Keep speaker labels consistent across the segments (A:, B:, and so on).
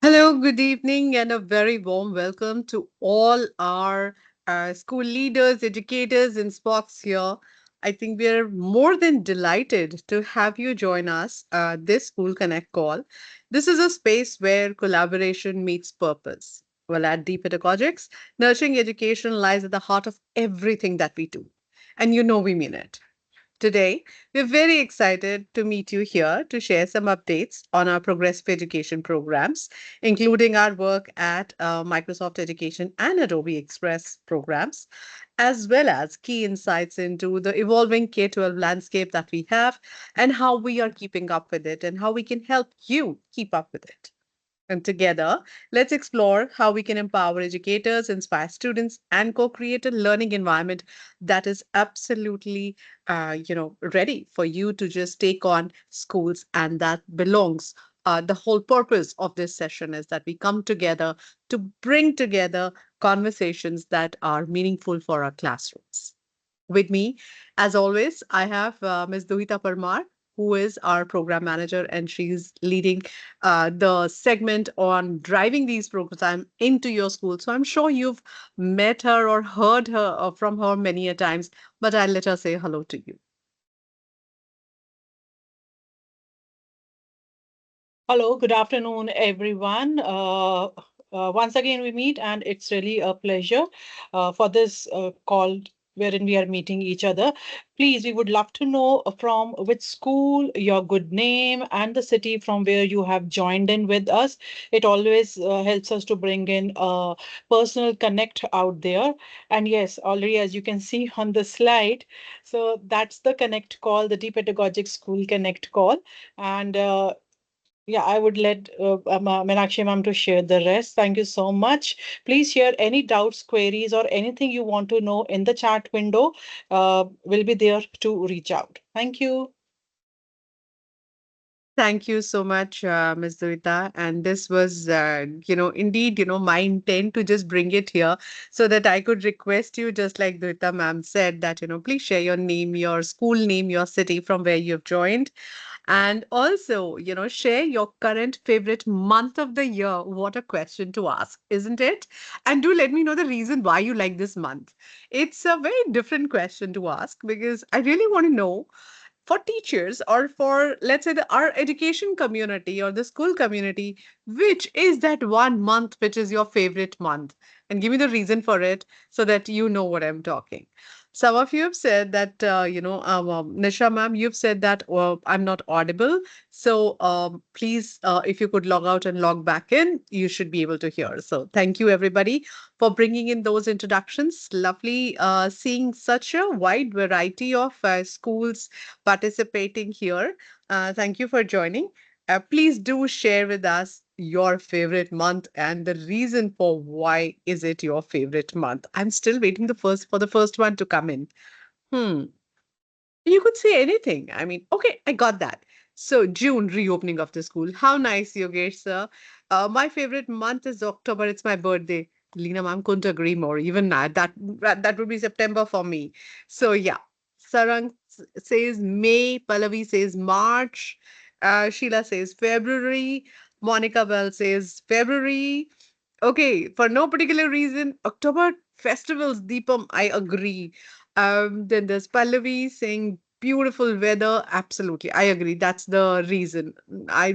A: Hello, good evening, and a very warm welcome to all our school leaders, educators, and spots here. I think we are more than delighted to have you join us this School Connect call. This is a space where collaboration meets purpose. Well, at Deep Pedagogics, nurturing education lies at the heart of everything that we do. And you know we mean it. Today, we're very excited to meet you here to share some updates on our progressive education programs, including our work at Microsoft Education and Adobe Express programs, as well as key insights into the evolving K 12 landscape that we have and how we are keeping up with it and how we can help you keep up with it. And together, let's explore how we can empower educators, inspire students, and co-create a learning environment that is absolutely, ready for you to just take on schools, and that belongs. The whole purpose of this session is that we come together to bring together conversations that are meaningful for our classrooms. With me, as always, I have Ms. Duhita Parmar, who is our program manager, and she's leading the segment on driving these programs into your school. So I'm sure you've met her or heard her from her many a times, but I'll let her say hello to you.
B: Hello, good afternoon, everyone. Once again, we meet, and it's really a pleasure for this call wherein we are meeting each other. Please, we would love to know from which school, your good name, and the city from where you have joined in with us. It always helps us to bring in a personal connect out there. And yes, already as you can see on the slide, so that's the connect call, the Deep Pedagogic School Connect call. And yeah, I would let Meenakshi ma'am to share the rest. Thank you so much. Please share any doubts, queries, or anything you want to know in the chat window. We'll be there to reach out. Thank you.
A: Thank you so much, Ms. Duita. And this was, indeed, my intent to just bring it here so that I could request you, just like Duita ma'am said, that, please share your name, your school name, your city from where you've joined. And also, share your current favorite month of the year. What a question to ask, isn't it? And do let me know the reason why you like this month. It's a very different question to ask because I really want to know for teachers or for, let's say, our education community or the school community, which is that one month which is your favorite month? And give me the reason for it so that you know what I'm talking. Some of you have said that, Nisha ma'am, you've said that I'm not audible. So please, if you could log out and log back in, you should be able to hear. So thank you, everybody, for bringing in those introductions. Lovely seeing such a wide variety of schools participating here. Thank you for joining. Please do share with us your favorite month and the reason for why is it your favorite month. I'm still waiting for the first one to come in. Hmm. You could say anything. I mean, okay, I got that. So June reopening of the school. How nice, Yogesh sir. My favorite month is October. It's my birthday. Lena ma'am couldn't agree more. Even that would be September for me. So yeah, Sarang says May. Pallavi says March. Sheila says February. Monica Bell says February. Okay, for no particular reason, October festivals, Deepam, I agree. Then there's Pallavi saying beautiful weather. Absolutely, I agree. That's the reason. I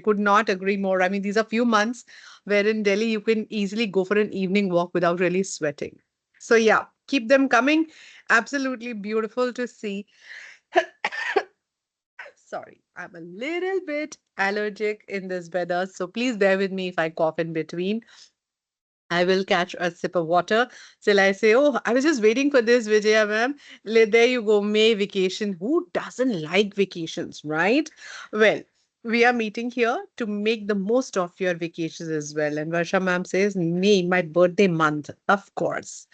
A: could not agree more. I mean, these are few months where in Delhi you can easily go for an evening walk without really sweating. So yeah, keep them coming. Absolutely beautiful to see. Sorry, I'm a little bit allergic in this weather, so please bear with me if I cough in between. I will catch a sip of water till I say, oh, I was just waiting for this, Vijaya ma'am. There you go, May vacation. Who doesn't like vacations, right? Well, we are meeting here to make the most of your vacations as well. And Varsha ma'am says, May, my birthday month. Of course.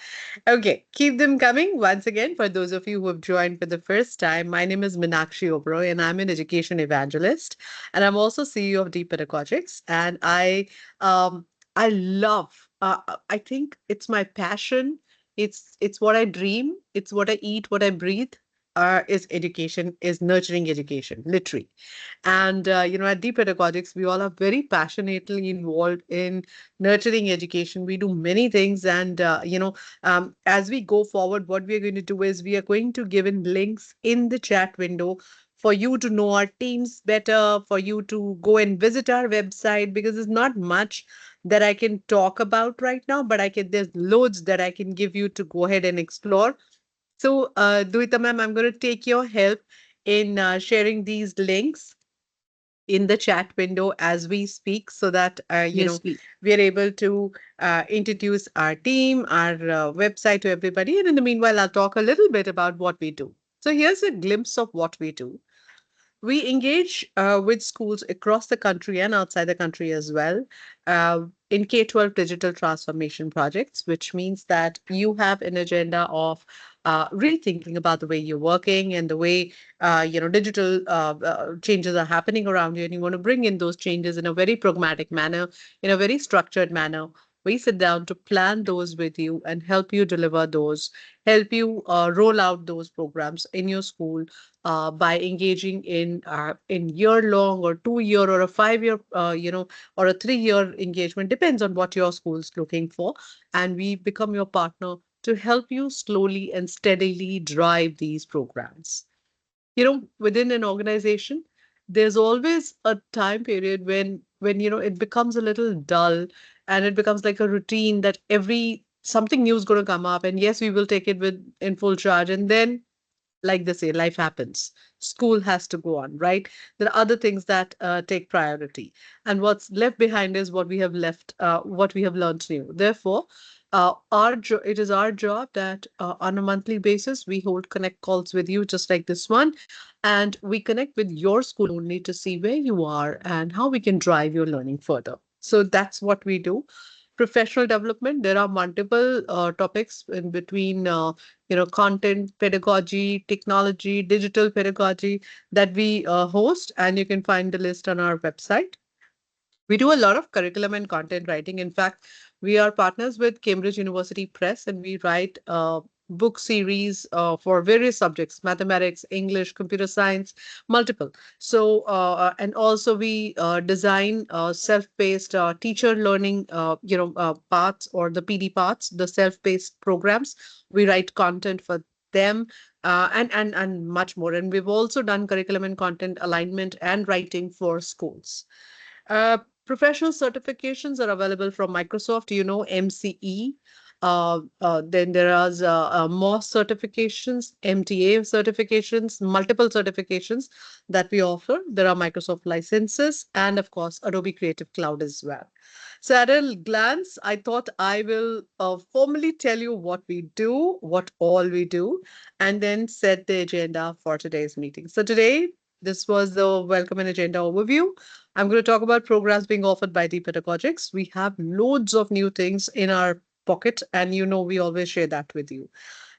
A: Okay, keep them coming. Once again, for those of you who have joined for the first time, my name is Meenakshi Oberoi, and I'm an education evangelist. And I'm also CEO of Deep Pedagogics. And I love, I think it's my passion. It's what I dream. It's what I eat, what I breathe. is education, is nurturing education, literally. And, at Deep Pedagogics, we all are very passionately involved in nurturing education. We do many things. And, as we go forward, what we are going to do is we are going to give in links in the chat window for you to know our teams better, for you to go and visit our website, because there's not much that I can talk about right now, but there's loads that I can give you to go ahead and explore. So, Duita ma'am, I'm going to take your help in sharing these links in the chat window as we speak so that,
B: Yes, please.
A: we are able to introduce our team, our website to everybody. And in the meanwhile, I'll talk a little bit about what we do. So, here's a glimpse of what we do. We engage with schools across the country and outside the country as well in K-12 digital transformation projects, which means that you have an agenda of rethinking about the way you're working and the way digital changes are happening around you, and you want to bring in those changes in a very pragmatic manner, in a very structured manner. We sit down to plan those with you and help you deliver those, help you roll out those programs in your school by engaging in year-long or 2 year or a 5 year, or a 3 year engagement, depends on what your school's looking for. And we become your partner to help you slowly and steadily drive these programs. Within an organization, there's always a time period when it becomes a little dull, and it becomes like a routine that every something new is going to come up, and yes, we will take it with in full charge, and then, like they say, life happens. School has to go on, right? There are other things that take priority. And what's left behind is what we have learned new. Therefore, it is our job that on a monthly basis, we hold connect calls with you, just like this one. And we connect with your school only to see where you are and how we can drive your learning further. So that's what we do. Professional development, there are multiple topics in between content, pedagogy, technology, digital pedagogy that we host, and you can find the list on our website. We do a lot of curriculum and content writing. In fact, we are partners with Cambridge University Press, and we write book series for various subjects: mathematics, English, computer science, multiple. So, and also we design self-paced teacher learning, paths, or the PD paths, the self-paced programs. We write content for them. And much more. And we've also done curriculum and content alignment and writing for schools. Uh, Professional certifications are available from Microsoft, MCE. Then there are MOS certifications, MTA certifications, multiple certifications that we offer. There are Microsoft licenses, and of course, Adobe Creative Cloud as well. So, at a glance, I thought I will formally tell you what we do, what all we do, and then set the agenda for today's meeting. So, today, this was the welcome and agenda overview. I'm going to talk about programs being offered by the Pedagogics. We have loads of new things in our pocket, and we always share that with you.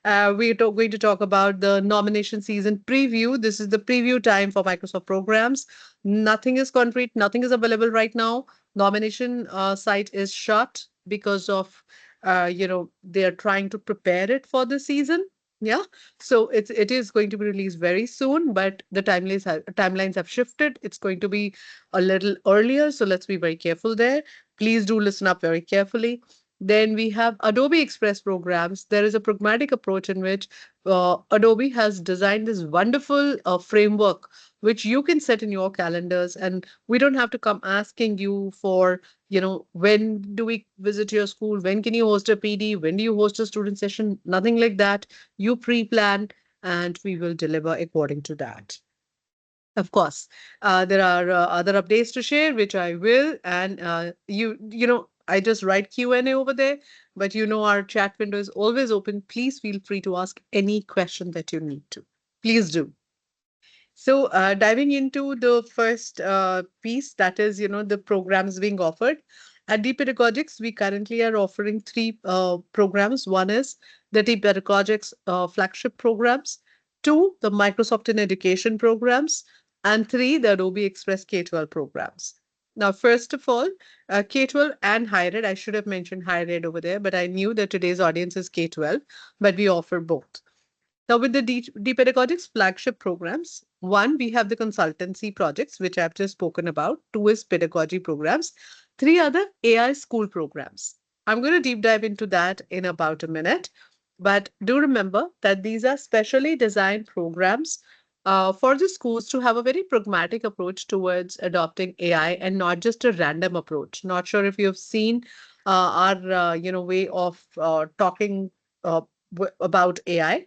A: Going to talk about the nomination season preview. This is the preview time for Microsoft programs. Nothing is concrete, nothing is available right now. Nomination site is shut because of, they are trying to prepare it for the season. Yeah, so it is going to be released very soon, but the timelines have shifted. It's going to be a little earlier, so let's be very careful there. Please do listen up very carefully. Then we have Adobe Express programs. There is a pragmatic approach in which Adobe has designed this wonderful framework which you can set in your calendars, and we don't have to come asking you for, when do we visit your school? When can you host a PD? When do you host a student session? Nothing like that. You pre-plan, and we will deliver according to that. Of course, there are other updates to share, which I will. And I just write Q&A over there, but our chat window is always open. Please feel free to ask any question that you need to. Please do. So, diving into the first piece, that is, the programs being offered. At Deep Pedagogics, we currently are offering three programs. One is the Deep Pedagogics flagship programs, two, the Microsoft in Education programs, and three, the Adobe Express K-12 programs. Now, first of all, K-12 and higher ed. I should have mentioned higher ed over there, but I knew that today's audience is K-12, but we offer both. Now, with the Pedagogics flagship programs, one, we have the consultancy projects, which I've just spoken about. Two is pedagogy programs. Three are the AI school programs. I'm going to deep dive into that in about a minute. But do remember that these are specially designed programs for the schools to have a very pragmatic approach towards adopting AI and not just a random approach. Not sure if you've seen our way of talking about AI.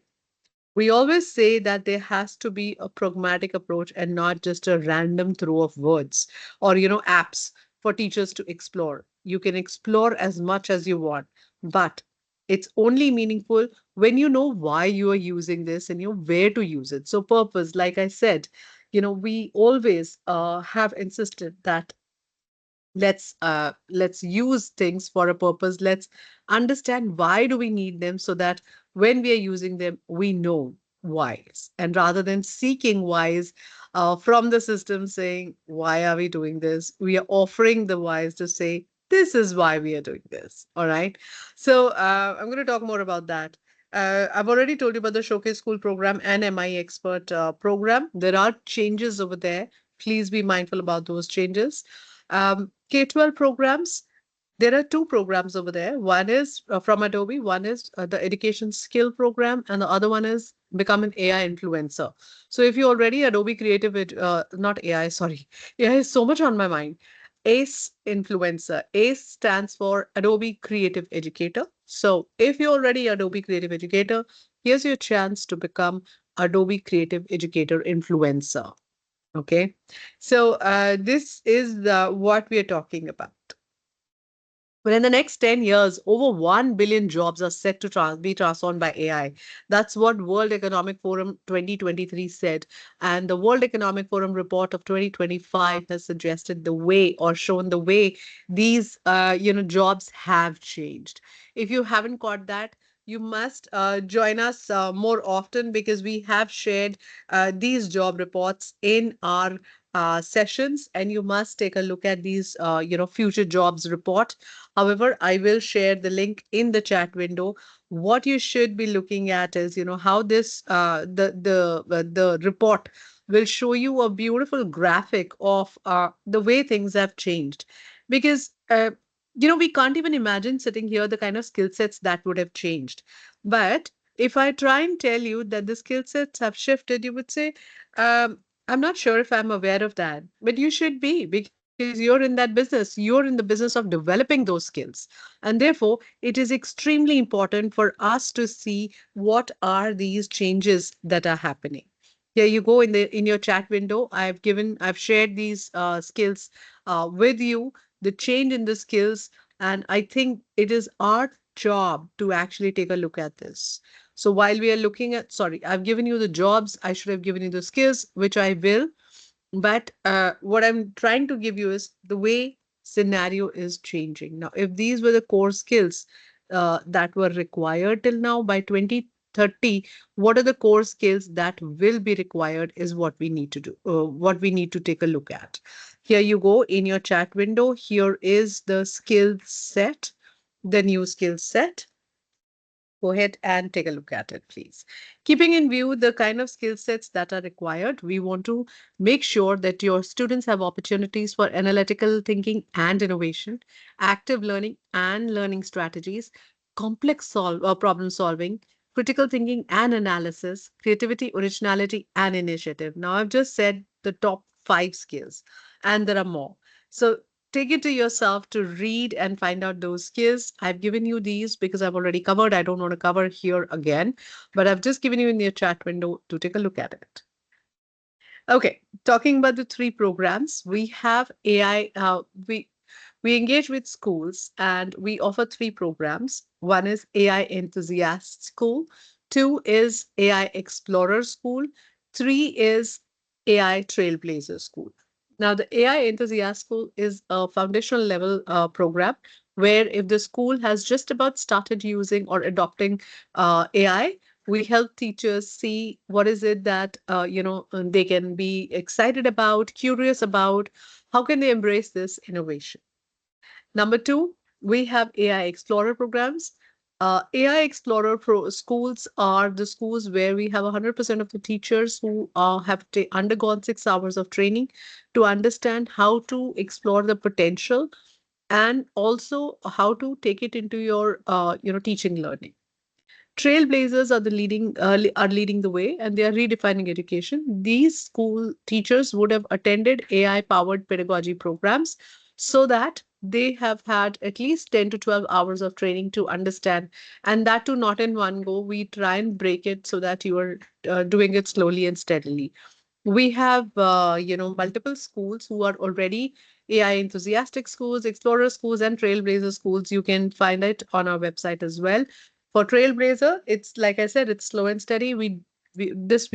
A: We always say that there has to be a pragmatic approach and not just a random throw of words or apps for teachers to explore. You can explore as much as you want, but it's only meaningful when you know why you are using this and you know where to use it. So purpose, like I said, we always have insisted that let's use things for a purpose. Let's understand why do we need them, so that when we are using them we know whys, and rather than seeking whys from the system saying why are we doing this, we are offering the whys to say this is why we are doing this. All right, so I'm going to talk more about that. I've already told you about the Showcase School program and MI Expert program. There are changes over there. Please be mindful about those changes. K-12 programs, there are two programs over there. One is from Adobe, one is the Education Skill program, and the other one is Become an AI Influencer. So if you already Adobe Creative, not AI, sorry, AI is so much on my mind. ACE Influencer. ACE stands for Adobe Creative Educator. So if you're already Adobe Creative Educator, here's your chance to become Adobe Creative Educator Influencer. Okay, so this is what we are talking about. But in the next 10 years, over 1 billion jobs are set to be transformed by AI. That's what World Economic Forum 2023 said. And the World Economic Forum report of 2025 has suggested the way, or shown the way, these jobs have changed. If you haven't caught that, you must join us more often, because we have shared these job reports in our sessions, and you must take a look at these future jobs report. However, I will share the link in the chat window. What you should be looking at is, how this the report will show you a beautiful graphic of the way things have changed, because we can't even imagine sitting here the kind of skill sets that would have changed. But if I try and tell you that the skill sets have shifted, you would say, I'm not sure if I'm aware of that, but you should be, because you're in that business. You're in the business of developing those skills. And therefore, it is extremely important for us to see what are these changes that are happening. Here you go, in your chat window. I've shared these skills with you, the change in the skills, and I think it is our job to actually take a look at this. So while we are looking at, sorry, I've given you the jobs, I should have given you the skills, which I will. But what I'm trying to give you is the way scenario is changing. Now, if these were the core skills that were required till now, by 2030, what are the core skills that will be required is what we need to do, what we need to take a look at. Here you go in your chat window. Here is the skill set, the new skill set. Go ahead and take a look at it, please. Keeping in view the kind of skill sets that are required, we want to make sure that your students have opportunities for analytical thinking and innovation, active learning and learning strategies, complex problem solving, critical thinking and analysis, creativity, originality, and initiative. Now, I've just said the top five skills, and there are more. So take it to yourself to read and find out those skills. I've given you these because I've already covered. I don't want to cover here again, but I've just given you in your chat window to take a look at it. Okay, talking about the three programs, we have AI. We engage with schools and we offer three programs. One is AI Enthusiast School, two is AI Explorer School, three is AI Trailblazer School. Now, the AI Enthusiast School is a foundational level program where if the school has just about started using or adopting AI, we help teachers see what is it that they can be excited about, curious about, how can they embrace this innovation. Number two, we have AI Explorer programs. AI Explorer Pro schools are the schools where we have 100% of the teachers who have undergone 6 hours of training to understand how to explore the potential and also how to take it into your teaching learning. Trailblazers are are leading the way, and they are redefining education. These school teachers would have attended AI powered pedagogy programs so that they have had at least 10 to 12 hours of training to understand, and that too not in one go. We try and break it so that you are doing it slowly and steadily. We have multiple schools who are already AI enthusiastic schools, explorer schools, and trailblazer schools. You can find it on our website as well. For trailblazer, it's like I said, it's slow and steady. We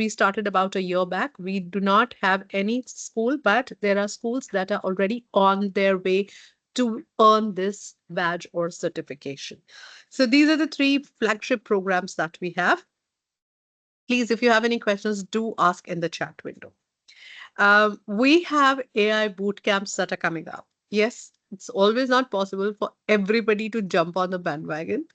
A: started about a year back. We do not have any school, but there are schools that are already on their way to earn this badge or certification. So these are the three flagship programs that we have. Please, if you have any questions, do ask in the chat window. We have AI boot camps that are coming up. Yes, it's always not possible for everybody to jump on the bandwagon.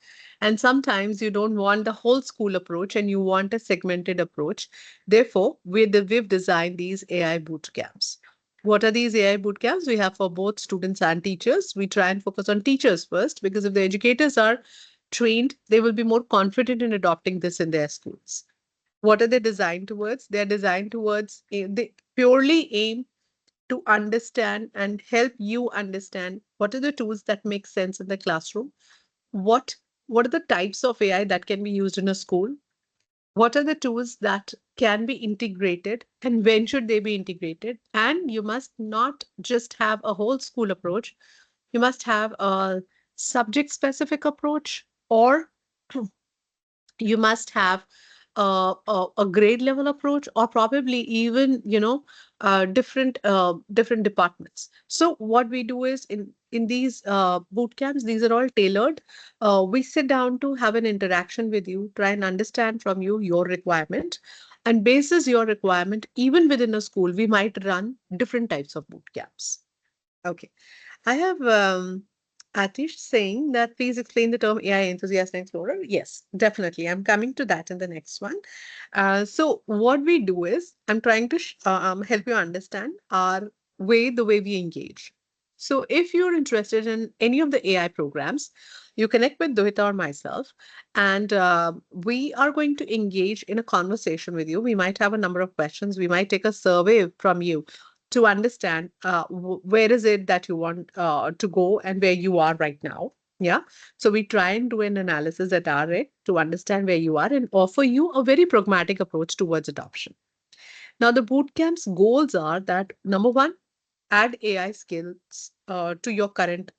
A: And sometimes you don't want the whole school approach and you want a segmented approach. Therefore, we've designed these AI boot camps. What are these AI boot camps? We have for both students and teachers. We try and focus on teachers first because if the educators are trained, they will be more confident in adopting this in their schools. What are they designed towards? They're designed towards, they purely aim to understand and help you understand what are the tools that make sense in the classroom. What what are the types of AI that can be used in a school? What are the tools that can be integrated and when should they be integrated? And you must not just have a whole school approach, you must have a subject specific approach, or you must have a grade level approach, or probably even different departments. So what we do is in these boot camps, these are all tailored. We sit down to have an interaction with you, try and understand from you your requirement, and basis your requirement, even within a school we might run different types of boot camps. Okay. I have Atish saying that please explain the term AI enthusiast and explorer. Yes, definitely. I'm coming to that in the next one. So what we do is I'm trying to help you understand the way we engage. So if you're interested in any of the AI programs, you connect with Duhita or myself, and we are going to engage in a conversation with you. We might have a number of questions. We might take a survey from you to understand where is it that you want to go and where you are right now. Yeah. So we try and do an analysis at our end to understand where you are and offer you a very pragmatic approach towards adoption. Now, the bootcamp's goals are that number one, add AI skills to your current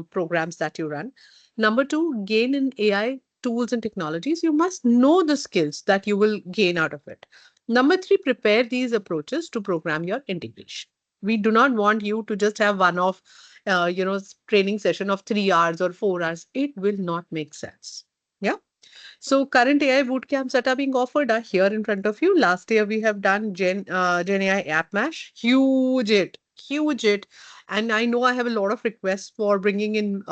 A: programs that you run. Number two, gain in AI tools and technologies. You must know the skills that you will gain out of it. Number three, prepare these approaches to program your integration. We do not want you to just have one off training session of 3 hours or 4 hours. It will not make sense. Yeah. So current AI bootcamps that are being offered are here in front of you. Last year we have done Gen AI App Mash, huge it, and I know I have a lot of requests for bringing in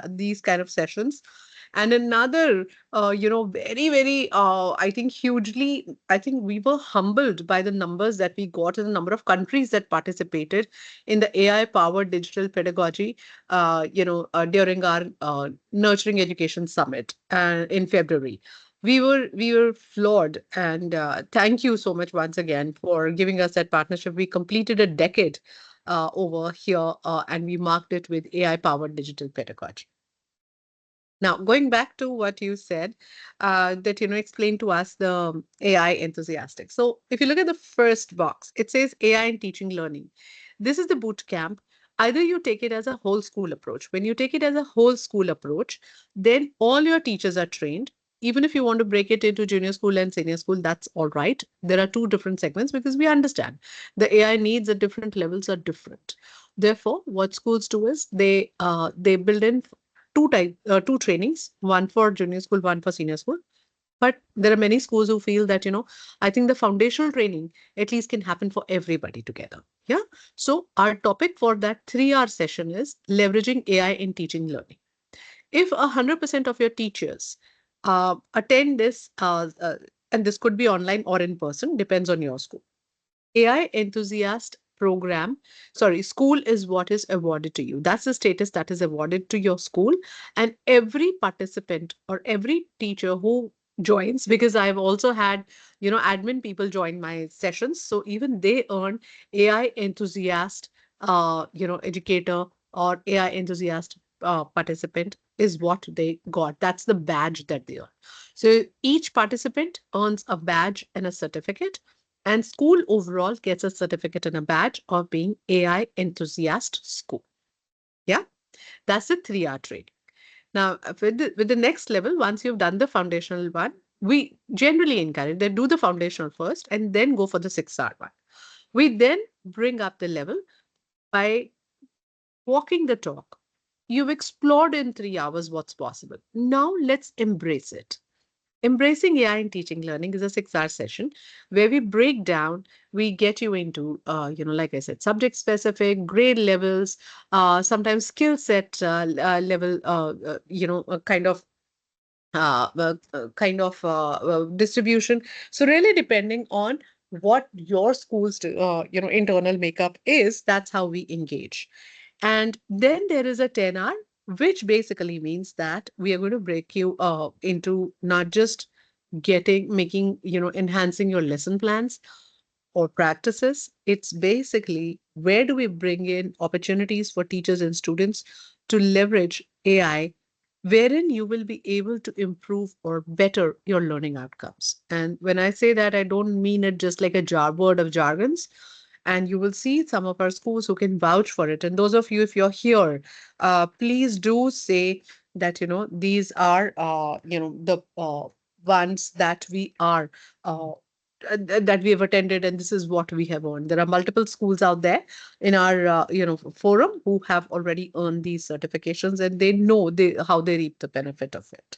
A: these kind of sessions. And another very I think hugely, I think we were humbled by the numbers that we got and the number of countries that participated in the AI powered digital pedagogy during our Nurturing Education Summit in February. We were floored, and thank you so much once again for giving us that partnership. We completed a decade over here, and we marked it with AI powered digital pedagogy. Now, going back to what you said, that explain to us the AI enthusiastic. So, if you look at the first box, it says AI in teaching learning. This is the boot camp. Either you take it as a whole school approach. When you take it as a whole school approach, then all your teachers are trained. Even if you want to break it into junior school and senior school, that's all right. There are two different segments because we understand the AI needs at different levels are different. Therefore, what schools do is they build in two trainings, one for junior school, one for senior school. But there are many schools who feel that I think the foundational training at least can happen for everybody together. Yeah. So our topic for that 3 hour session is leveraging AI in teaching learning. If 100% of your teachers attend this, and this could be online or in person, depends on your school. AI enthusiast program, sorry, school is what is awarded to you. That's the status that is awarded to your school. And every participant or every teacher who joins, because I've also had, admin people join my sessions. So even they earn AI enthusiast, educator or AI enthusiast participant is what they got. That's the badge that they earn. So each participant earns a badge and a certificate, and school overall gets a certificate and a badge of being AI enthusiast school. Yeah, that's the 3 hour training. Now, with the next level, once you've done the foundational one, we generally encourage they do the foundational first and then go for the 6 hour one. We then bring up the level by walking the talk. You've explored in 3 hours what's possible. Now let's embrace it. Embracing AI in teaching learning is a 6 hour session where we break down, we get you into, like I said, subject specific, grade levels, sometimes skill set level, distribution. So really depending on what your school's, internal makeup is, that's how we engage. And then there is a 10 hour, which basically means that we are going to break you into not just making, enhancing your lesson plans or practices. It's basically where do we bring in opportunities for teachers and students to leverage AI, wherein you will be able to improve or better your learning outcomes. And when I say that, I don't mean it just like a word of jargons. And you will see some of our schools who can vouch for it. And those of you, if you're here, please do say that, these are, the ones that we are that we have attended, and this is what we have earned. There are multiple schools out there in our forum who have already earned these certifications, and they know how they reap the benefit of it.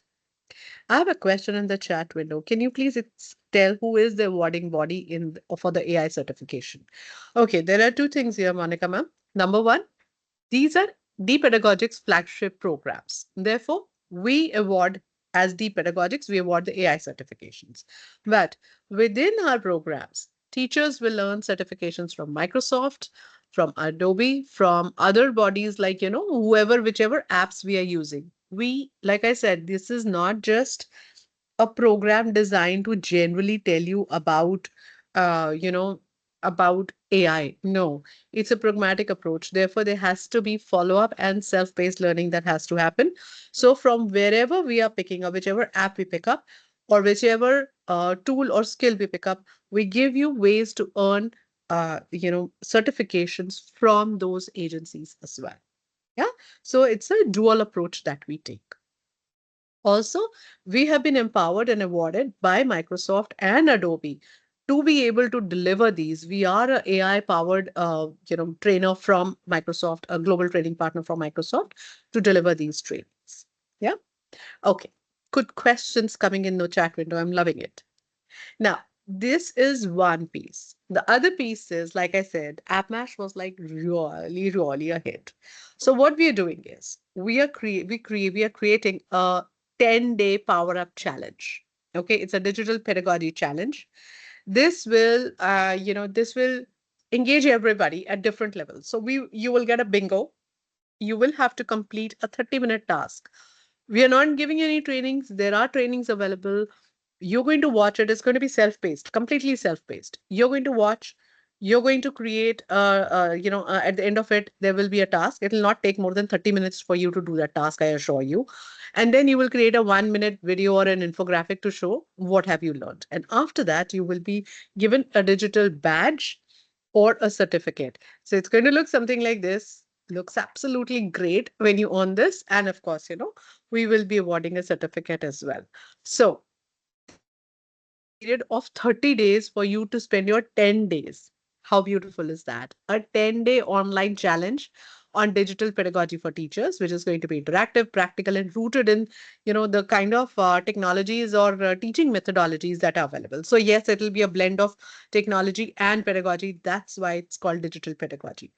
A: I have a question in the chat window. Can you please tell who is the awarding body for the AI certification? Okay, there are two things here, Monica ma'am. Number one, these are the Pedagogics flagship programs. Therefore, we award, as the Pedagogics, we award the AI certifications. But within our programs, teachers will learn certifications from Microsoft, from Adobe, from other bodies like, whichever apps we are using. Like I said, this is not just a program designed to generally tell you about, uh, you know, about AI. No, it's a pragmatic approach. Therefore, there has to be follow up and self paced learning that has to happen. So, from wherever we are picking up, whichever app we pick up, or whichever tool or skill we pick up, we give you ways to earn, certifications from those agencies as well. Yeah. So, it's a dual approach that we take. Also, we have been empowered and awarded by Microsoft and Adobe to be able to deliver these. We are a AI powered, trainer from Microsoft, a global training partner from Microsoft to deliver these trainings. Yeah. Okay. Good questions coming in the chat window. I'm loving it. Now, this is one piece. The other piece is, like I said, AppMash was like really, really a hit. So what we are doing is we are creating a 10-day power up challenge. Okay, it's a digital pedagogy challenge. This will engage everybody at different levels. So you will get a bingo. You will have to complete a 30-minute task. We are not giving any trainings. There are trainings available. You're going to watch it. It's going to be self-paced, completely self-paced. You're going to watch. You're going to create, at the end of it, there will be a task. It will not take more than 30 minutes for you to do that task, I assure you. And then you will create a 1 minute video or an infographic to show what have you learned. And after that, you will be given a digital badge or a certificate. So it's going to look something like this. Looks absolutely great when you own this. And of course, we will be awarding a certificate as well. So this is a period of 30 days for you to spend your 10 days. How beautiful is that? A 10-day online challenge on digital pedagogy for teachers, which is going to be interactive, practical, and rooted in, the kind of technologies or teaching methodologies that are available. So yes, it will be a blend of technology and pedagogy. That's why it's called digital pedagogy.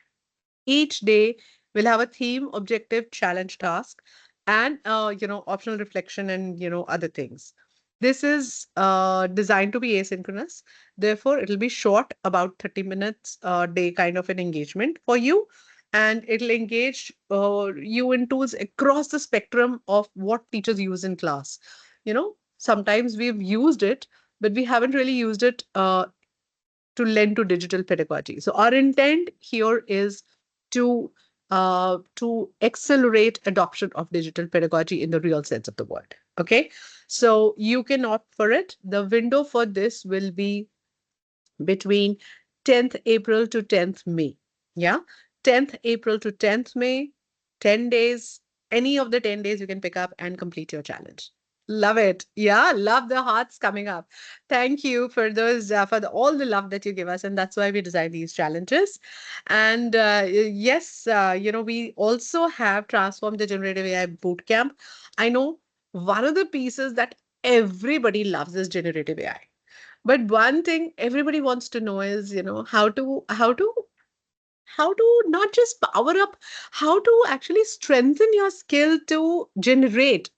A: Each day will have a theme, objective, challenge, task. and optional reflection and other things. This is designed to be asynchronous, therefore it'll be short, about 30 minutes a day kind of an engagement for you, and it'll engage you in tools across the spectrum of what teachers use in class. Sometimes we've used it, but we haven't really used it to lend to digital pedagogy. So our intent here is to accelerate adoption of digital pedagogy in the real sense of the word. Okay, so you can opt for it. The window for this will be between 10th April to 10th May. Yeah, 10th April to 10th May, 10 days. Any of the 10 days you can pick up and complete your challenge. Love it. Yeah, love the hearts coming up. Thank you for those all the love that you give us, and that's why we design these challenges. And yes, we also have transformed the generative AI bootcamp. I know one of the pieces that everybody loves is generative AI, but one thing everybody wants to know is, how to not just power up, how to actually strengthen your skill to generate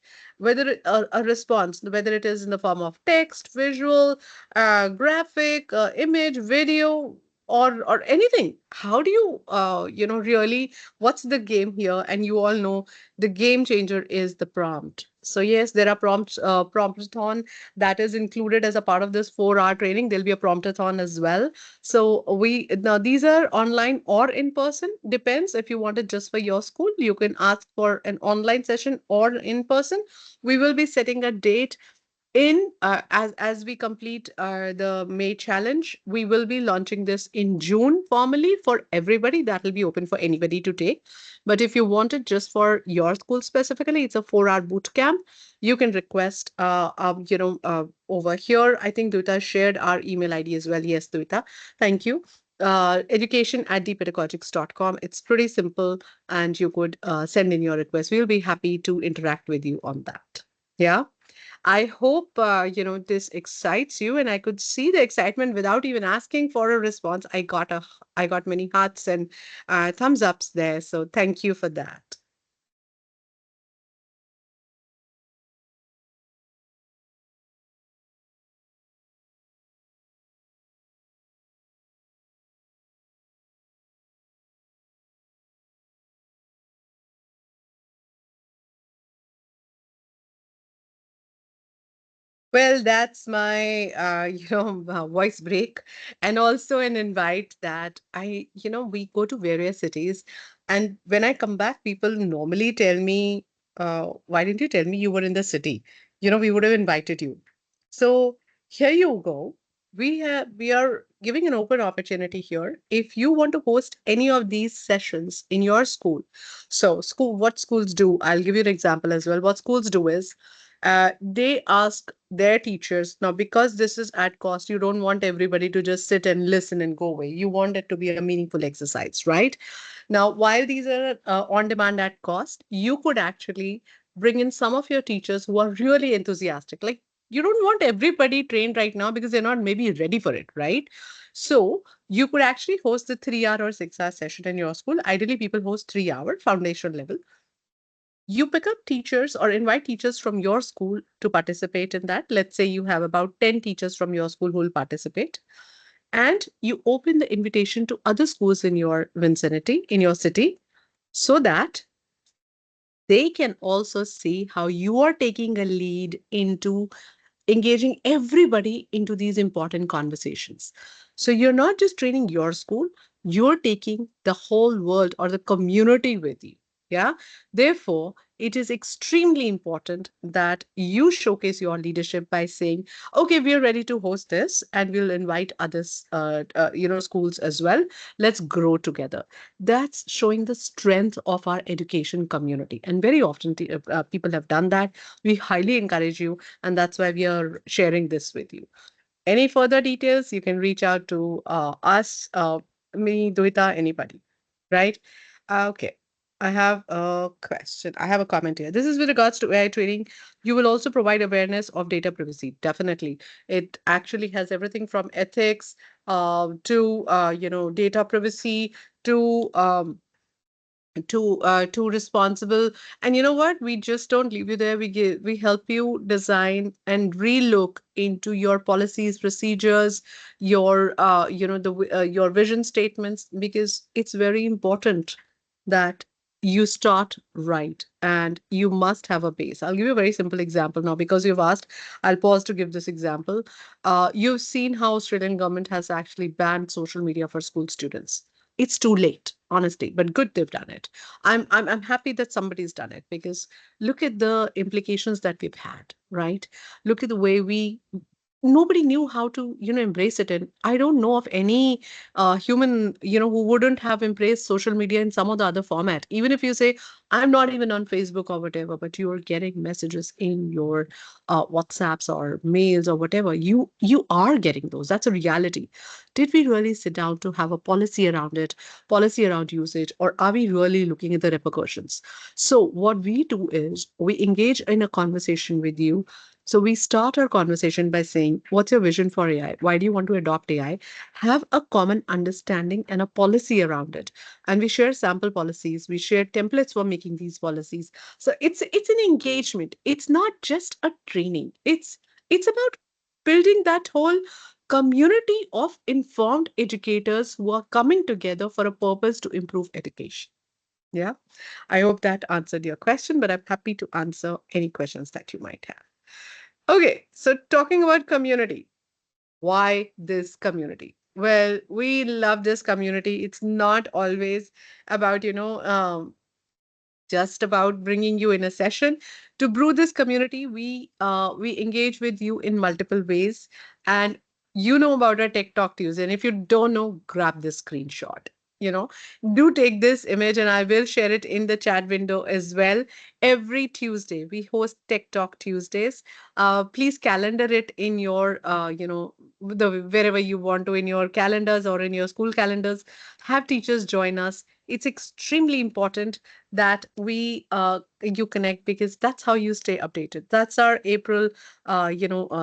A: a response, whether it is in the form of text, visual, graphic, image, video, or anything. How do you really, what's the game here? And you all know the game changer is the prompt. So yes, there are promptathon that is included as a part of this 4-hour training. There'll be a promptathon as well. So we now these are online or in person, depends. If you want it just for your school, you can ask for an online session or in person. We will be setting a date in as we complete the May challenge. We will be launching this in June formally for everybody. That will be open for anybody to take. But if you want it just for your school specifically, it's a 4-hour boot camp. You can request over here. I think Duta shared our email ID as well. Yes, Duta, thank you. Education@depedagogics.com. It's pretty simple, and you could send in your request. We'll be happy to interact with you on that. Yeah. I hope this excites you, and I could see the excitement without even asking for a response. I got many hearts and thumbs ups there. So thank you for that. Well, that's my, voice break, and also an invite that we go to various cities, and when I come back, people normally tell me, "Why didn't you tell me you were in the city? We would have invited you." So here you go. We are giving an open opportunity here. If you want to host any of these sessions in your school, so what schools do? I'll give you an example as well. What schools do is they ask their teachers now, because this is at cost. You don't want everybody to just sit and listen and go away. You want it to be a meaningful exercise, right? Now, while these are on demand at cost, you could actually bring in some of your teachers who are really enthusiastic. Like, you don't want everybody trained right now because they're not maybe ready for it, right? So you could actually host the 3 hour or 6 hour session in your school. Ideally, people host 3 hour foundational level. You pick up teachers or invite teachers from your school to participate in that. Let's say you have about 10 teachers from your school who will participate, and you open the invitation to other schools in your vicinity, in your city, so that they can also see how you are taking a lead into engaging everybody into these important conversations. So you're not just training your school, you're taking the whole world or the community with you. Yeah. Therefore, it is extremely important that you showcase your leadership by saying, okay, we are ready to host this and we'll invite others, schools as well. Let's grow together. That's showing the strength of our education community. And very often people have done that. We highly encourage you, and that's why we are sharing this with you. Any further details, you can reach out to us, me, Duita, anybody, right? Okay. I have a question. I have a comment here. This is with regards to AI training. You will also provide awareness of data privacy. Definitely. It actually has everything from ethics to, data privacy to too responsible. And you know what, we just don't leave you there, we help you design and relook into your policies, procedures, your your vision statements, because it's very important that you start right, and you must have a base. I'll give you a very simple example now because you've asked. I'll pause to give this example. You've seen how Australian government has actually banned social media for school students. It's too late, honestly, but good they've done it. I'm happy that somebody's done it, because look at the implications that we've had, right? Look at the way we nobody knew how to embrace it. And I don't know of any human who wouldn't have embraced social media in some or the other format. Even if you say, I'm not even on Facebook or whatever, but you're getting messages in your WhatsApps or mails or whatever, you are getting those. That's a reality. Did we really sit down to have a policy around it, policy around usage, or are we really looking at the repercussions? So what we do is we engage in a conversation with you. So we start our conversation by saying, what's your vision for AI? Why do you want to adopt AI? Have a common understanding and a policy around it. And we share sample policies. We share templates for making these policies. So it's an engagement. It's not just a training. It's about building that whole community of informed educators who are coming together for a purpose to improve education. Yeah. I hope that answered your question, but I'm happy to answer any questions that you might have. Okay, so talking about community, why this community? Well, we love this community. It's not always about, just about bringing you in a session. To brew this community, we engage with you in multiple ways. And you know about our Tech Talk Tuesday, and if you don't know, grab this screenshot. you know do take this image, and I will share it in the chat window as well. Every Tuesday we host Tech Talk Tuesdays. Please calendar it in your wherever you want to, in your calendars or in your school calendars. Have teachers join us. It's extremely important that we you connect, because that's how you stay updated. That's our April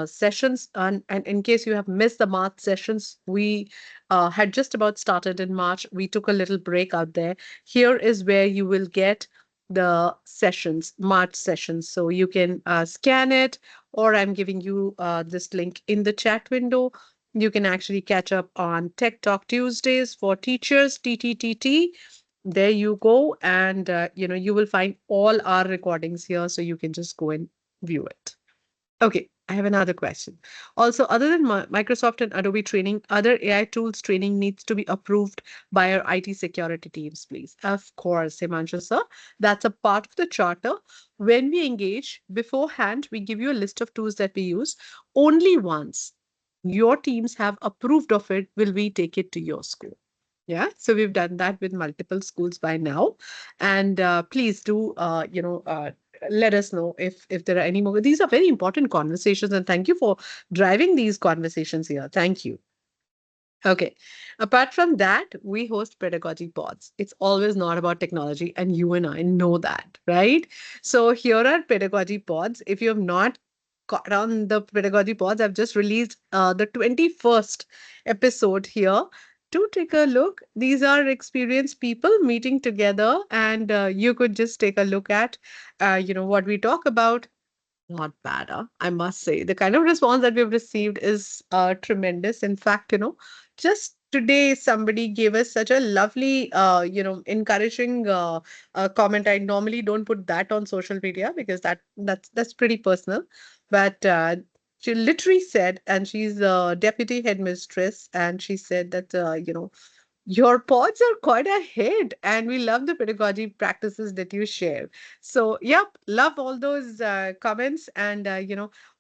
A: sessions. And in case you have missed the March sessions, we had just about started in March. We took a little break out there. Here is where you will get the sessions, March sessions. So you can scan it, or I'm giving you this link in the chat window. You can actually catch up on Tech Talk Tuesdays for teachers, TTTT. There you go. And you will find all our recordings here, so you can just go and view it. Okay, I have another question. Also, other than Microsoft and Adobe training, other AI tools training needs to be approved by our IT security teams, please. Of course, Himanshu sir, that's a part of the charter. When we engage beforehand, we give you a list of tools that we use. Only once your teams have approved of it will we take it to your school. Yeah, so we've done that with multiple schools by now. And please do, let us know if there are any more. These are very important conversations, and thank you for driving these conversations here. Thank you. Okay. Apart from that, we host pedagogy pods. It's always not about technology, and you and I know that, right? So here are pedagogy pods. If you have not caught on the pedagogy pods, I've just released the 21st episode here. Do take a look. These are experienced people meeting together, and you could just take a look at, what we talk about. Not bad, huh? I must say. The kind of response that we've received is tremendous. In fact, just today somebody gave us such a lovely, encouraging comment. I normally don't put that on social media because that's pretty personal. But she literally said, and she's a deputy headmistress, and she said that, your pods are quite a hit, and we love the pedagogy practices that you share. So, yep, love all those comments. And,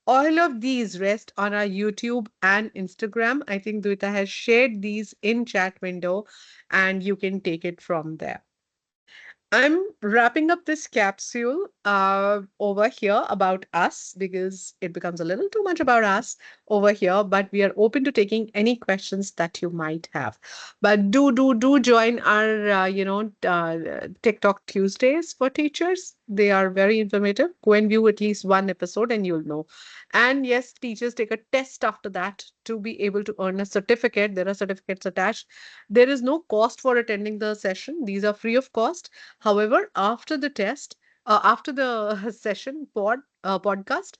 A: all of these rest on our YouTube and Instagram. I think Duita has shared these in chat window, and you can take it from there. I'm wrapping up this capsule over here about us, because it becomes a little too much about us over here, but we are open to taking any questions that you might have. But do join our, TikTok Tuesdays for teachers. They are very informative. Go and view at least one episode and you'll know. And yes, teachers take a test after that to be able to earn a certificate. There are certificates attached. There is no cost for attending the session. These are free of cost. However, after the test, after the session podcast,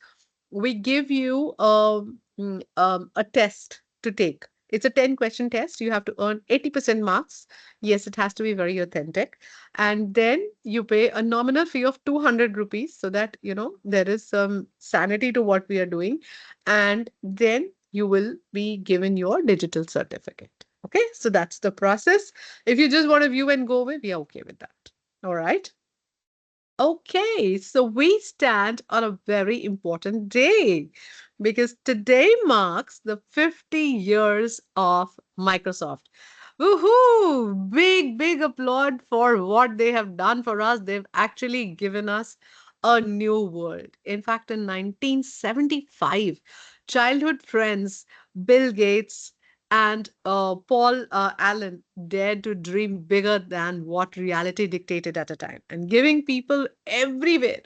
A: we give you a test to take. It's a 10-question test. You have to earn 80% marks. Yes, it has to be very authentic. And then you pay a nominal fee of 200 rupees so that, there is some sanity to what we are doing. And then you will be given your digital certificate. Okay, so that's the process. If you just want to view and go away, we are okay with that. All right. Okay, so we stand on a very important day because today marks the 50 years of Microsoft. Woohoo! Big, big applaud for what they have done for us. They've actually given us a new world. In fact, in 1975, childhood friends Bill Gates and Paul Allen dared to dream bigger than what reality dictated at a time and giving people everywhere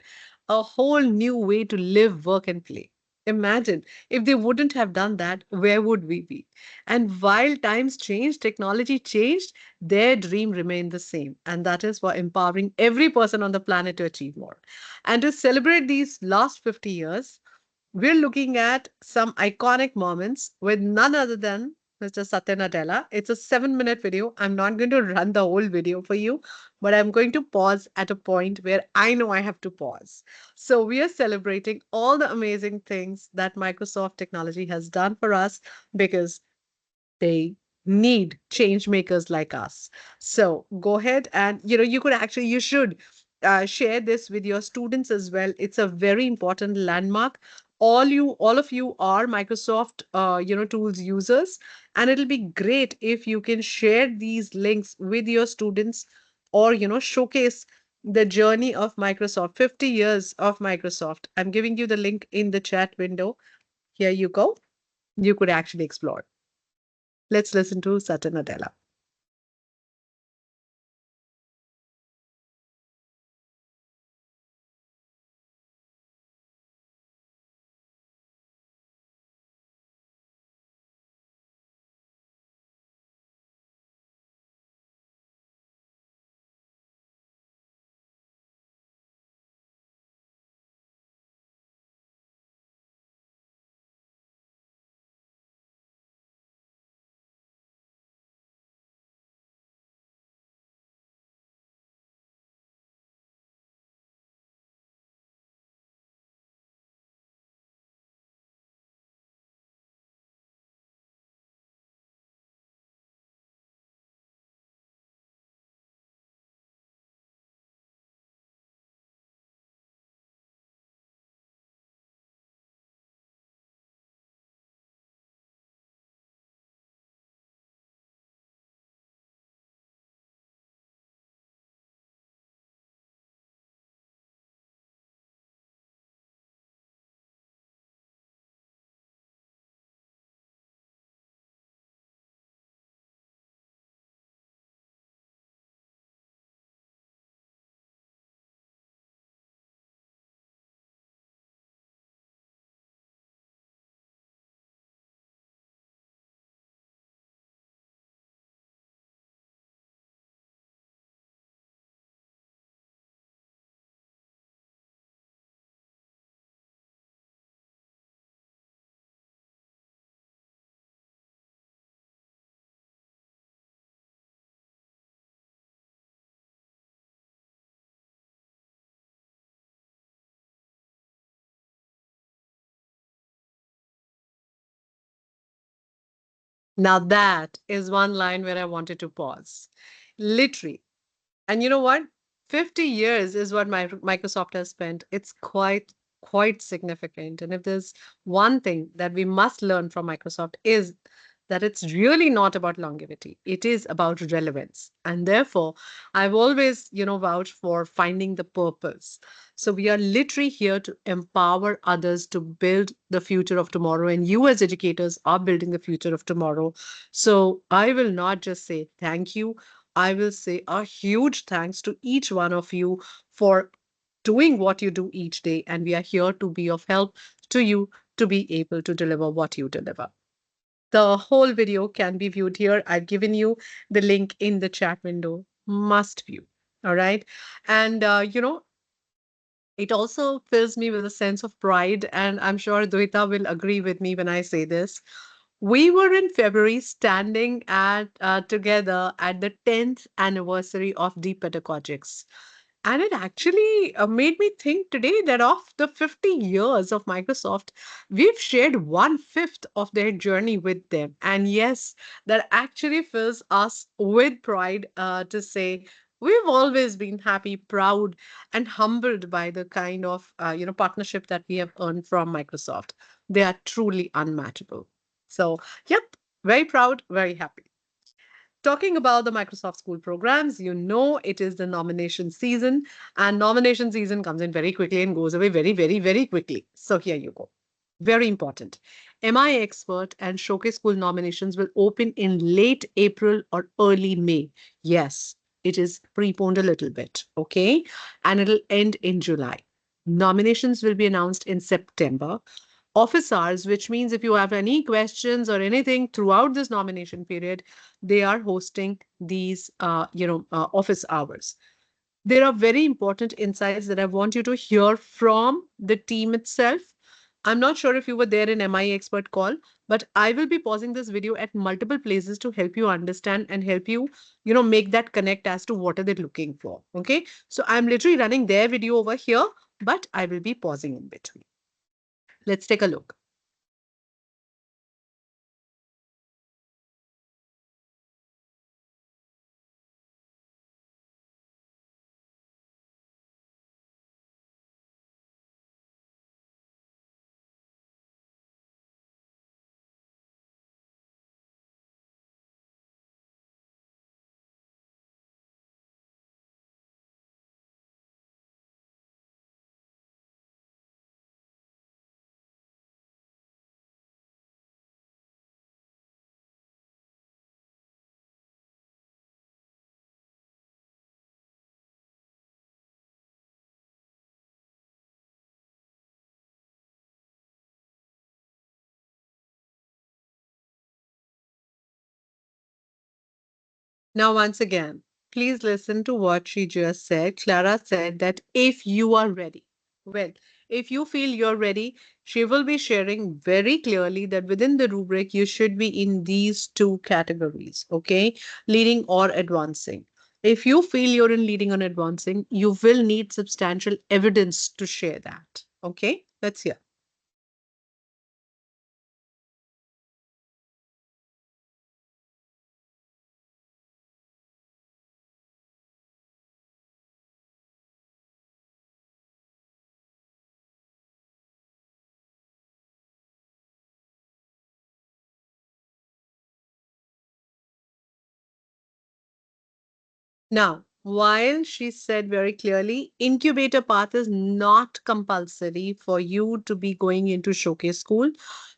A: a whole new way to live, work, and play. Imagine if they wouldn't have done that, where would we be? And while times changed, technology changed, their dream remained the same. And that is for empowering every person on the planet to achieve more. And to celebrate these last 50 years, we're looking at some iconic moments with none other than Mr. Satya Nadella. It's a 7-minute video. I'm not going to run the whole video for you, but I'm going to pause at a point where I know I have to pause. So we are celebrating all the amazing things that Microsoft technology has done for us because they need change makers like us. So go ahead and you should share this with your students as well. It's a very important landmark. All of you are Microsoft tools users, and it'll be great if you can share these links with your students or showcase the journey of Microsoft, 50 years of Microsoft. I'm giving you the link in the chat window. Here you go. You could actually explore. Let's listen to Satya Nadella. Now that is one line where I wanted to pause. Literally. And you know what? 50 years is what Microsoft has spent. It's quite significant. And if there's one thing that we must learn from Microsoft is that it's really not about longevity. It is about relevance. And therefore, I've always, vouched for finding the purpose. So we are literally here to empower others to build the future of tomorrow. And you as educators are building the future of tomorrow. So I will not just say thank you. I will say a huge thanks to each one of you for doing what you do each day, and we are here to be of help to you to be able to deliver what you deliver. The whole video can be viewed here. I've given you the link in the chat window. Must view. All right. And, it also fills me with a sense of pride. And I'm sure Duita will agree with me when I say this. We were in February standing at together at the 10th anniversary of Deep Pedagogics. And it actually made me think today that of the 50 years of Microsoft, we've shared one fifth of their journey with them. And yes, that actually fills us with pride to say we've always been happy, proud, and humbled by the kind of partnership that we have earned from Microsoft. They are truly unmatchable. So, yep, very proud, very happy. Talking about the Microsoft School programs, you know it is the nomination season, and nomination season comes in very quickly and goes away very, very, very quickly. So here you go. Very important. MI Expert and Showcase School nominations will open in late April or early May. Yes, it is preponed a little bit, okay? And it'll end in July. Nominations will be announced in September. Office hours, which means if you have any questions or anything throughout this nomination period, they are hosting these, office hours. There are very important insights that I want you to hear from the team itself. I'm not sure if you were there in MI Expert call, but I will be pausing this video at multiple places to help you understand and help you, make that connect as to what are they looking for. Okay. So I'm literally running their video over here, but I will be pausing in between. Let's take a look. Now, once again, please listen to what she just said. Clara said that if you are ready, well, if you feel you're ready, she will be sharing very clearly that within the rubric, you should be in these two categories, okay? Leading or advancing. If you feel you're in leading or advancing, you will need substantial evidence to share that, okay? Let's hear. Now, while she said very clearly, incubator path is not compulsory for you to be going into showcase school.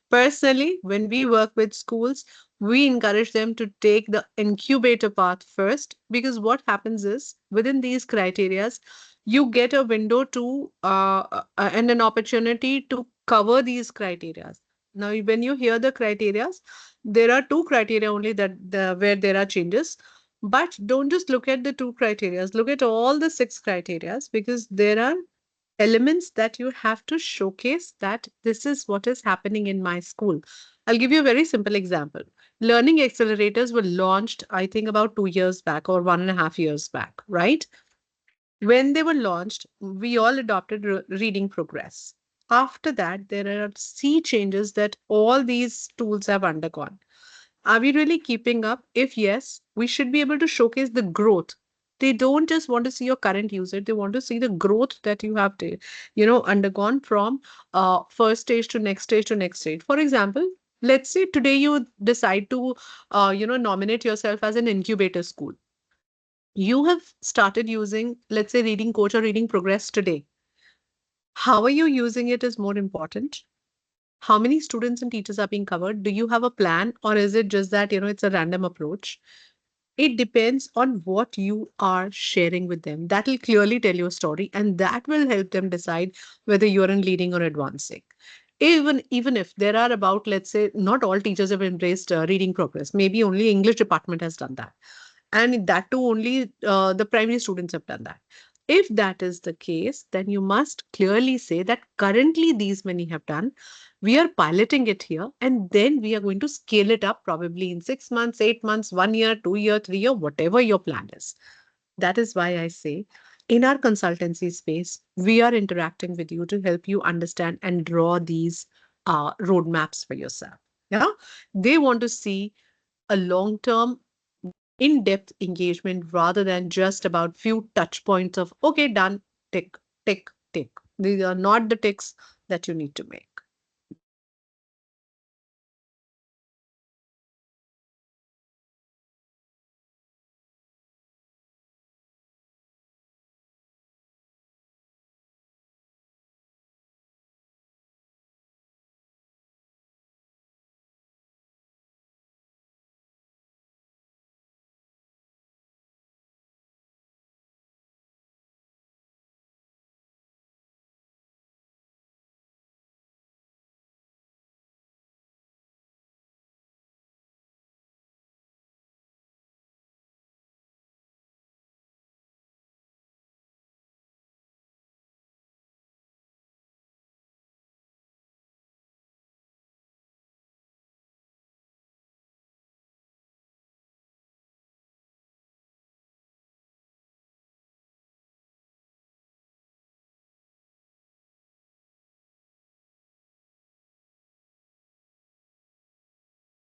A: Personally, when we work with schools, we encourage them to take the incubator path first because what happens is within these criterias, you get a window to and an opportunity to cover these criterias. Now, when you hear the criterias, there are two criteria only where there are changes, but don't just look at the two criterias, look at all the six criterias because there are elements that you have to showcase that this is what is happening in my school. I'll give you a very simple example. Learning accelerators were launched, I think, about 2 years back or 1.5 years back, right? When they were launched, we all adopted reading progress. After that, there are sea changes that all these tools have undergone. Are we really keeping up? If yes, we should be able to showcase the growth. They don't just want to see your current user, they want to see the growth that you have undergone from first stage to next stage to next stage. For example, let's say today you decide to nominate yourself as an incubator school. You have started using, let's say, reading coach or reading progress today. How are you using it is more important. How many students and teachers are being covered? Do you have a plan, or is it just that it's a random approach? It depends on what you are sharing with them. That will clearly tell your story, and that will help them decide whether you're in leading or advancing. Even if there are about, let's say, not all teachers have embraced reading progress. Maybe only English department has done that, and that too only the primary students have done that. If that is the case, then you must clearly say that currently these many have done. We are piloting it here, and then we are going to scale it up probably in 6 months, 8 months, 1 year, 2 year, 3 year, whatever your plan is. That is why I say, in our consultancy space, we are interacting with you to help you understand and draw these roadmaps for yourself. Yeah, they want to see a long term, in-depth engagement rather than just about few touch points of okay, done, tick, tick, tick. These are not the ticks that you need to make.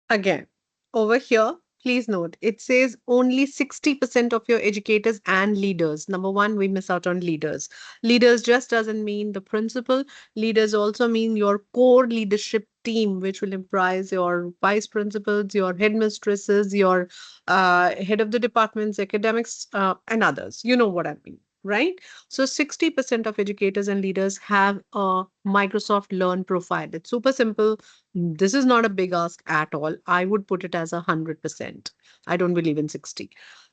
A: Again, over here, please note it says only 60% of your educators and leaders. Number one, we miss out on leaders. Leaders just doesn't mean the principal, leaders also mean your core leadership team, which will comprise your vice principals, your headmistresses, your head of the departments, academics, and others. You know what I mean. Right? So 60% of educators and leaders have a Microsoft Learn profile. It's super simple. This is not a big ask at all. I would put it as 100%. I don't believe in 60.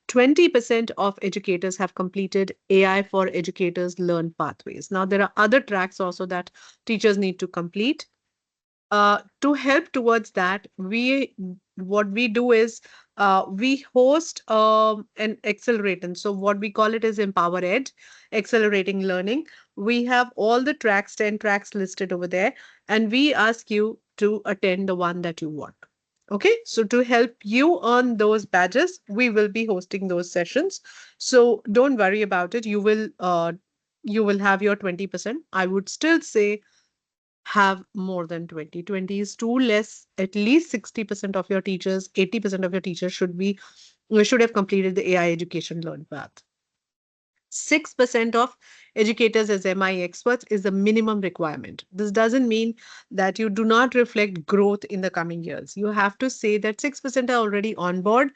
A: 20% of educators have completed AI for Educators Learn pathways. Now, there are other tracks also that teachers need to complete. To help towards that, we what we do is we host an accelerator. So what we call it is Empower Ed, accelerating learning. We have all the tracks, 10 tracks listed over there, and we ask you to attend the one that you want. Okay, so to help you earn those badges, we will be hosting those sessions. So don't worry about it. You will have your 20%. I would still say have more than 20. 20 is too less. At least 60% of your teachers, 80% of your teachers should have completed the AI education learn path. 6% of educators as MI experts is the minimum requirement. This doesn't mean that you do not reflect growth in the coming years. You have to say that 6% are already on board,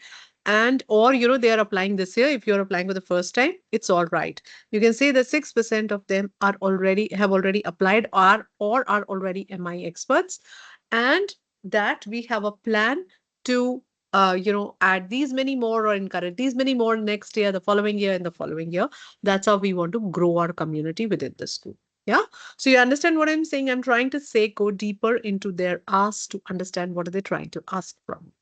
A: and or they are applying this year. If you're applying for the first time, it's all right. You can say that 6% of them have already applied, or are already MI experts, and that we have a plan to add these many more or encourage these many more next year, the following year, and the following year. That's how we want to grow our community within the school. Yeah. So you understand what I'm saying? I'm trying to say go deeper into their ask to understand what are they trying to ask from.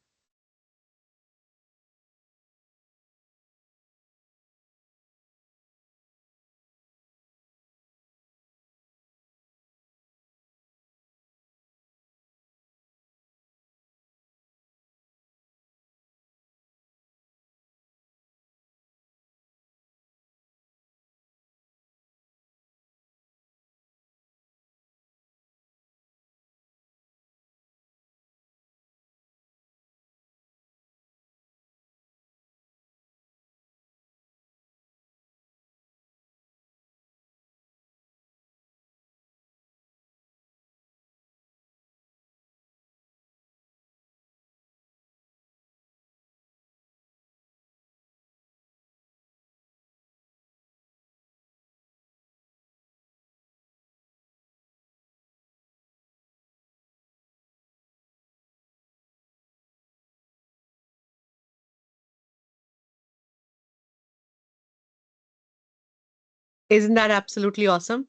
A: Isn't that absolutely awesome?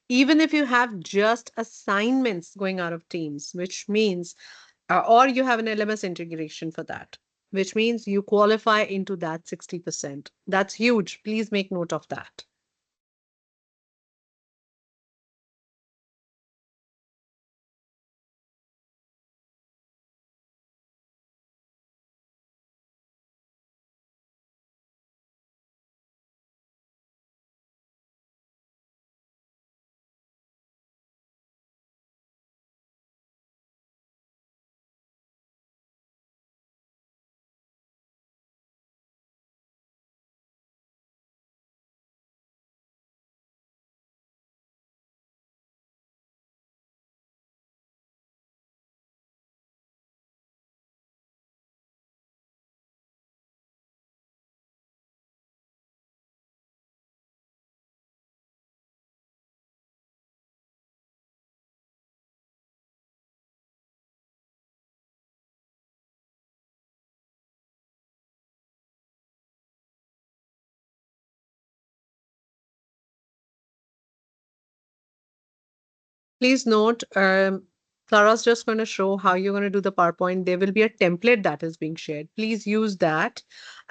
A: Even if you have just assignments going out of Teams, which means, or you have an LMS integration for that, which means you qualify into that 60%. That's huge. Please make note of that. Please note, Clara's just going to show how you're going to do the PowerPoint. There will be a template that is being shared. Please use that,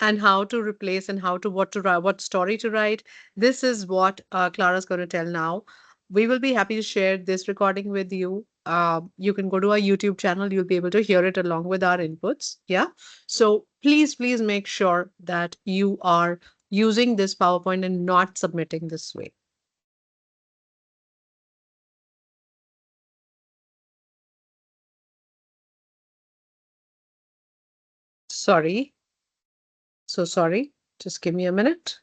A: and how to replace and how to what to write, what story to write. This is what Clara's going to tell now. We will be happy to share this recording with you. You can go to our YouTube channel. You'll be able to hear it along with our inputs. Yeah. So please make sure that you are using this PowerPoint and not submitting this way. Sorry. So sorry. Just give me a minute.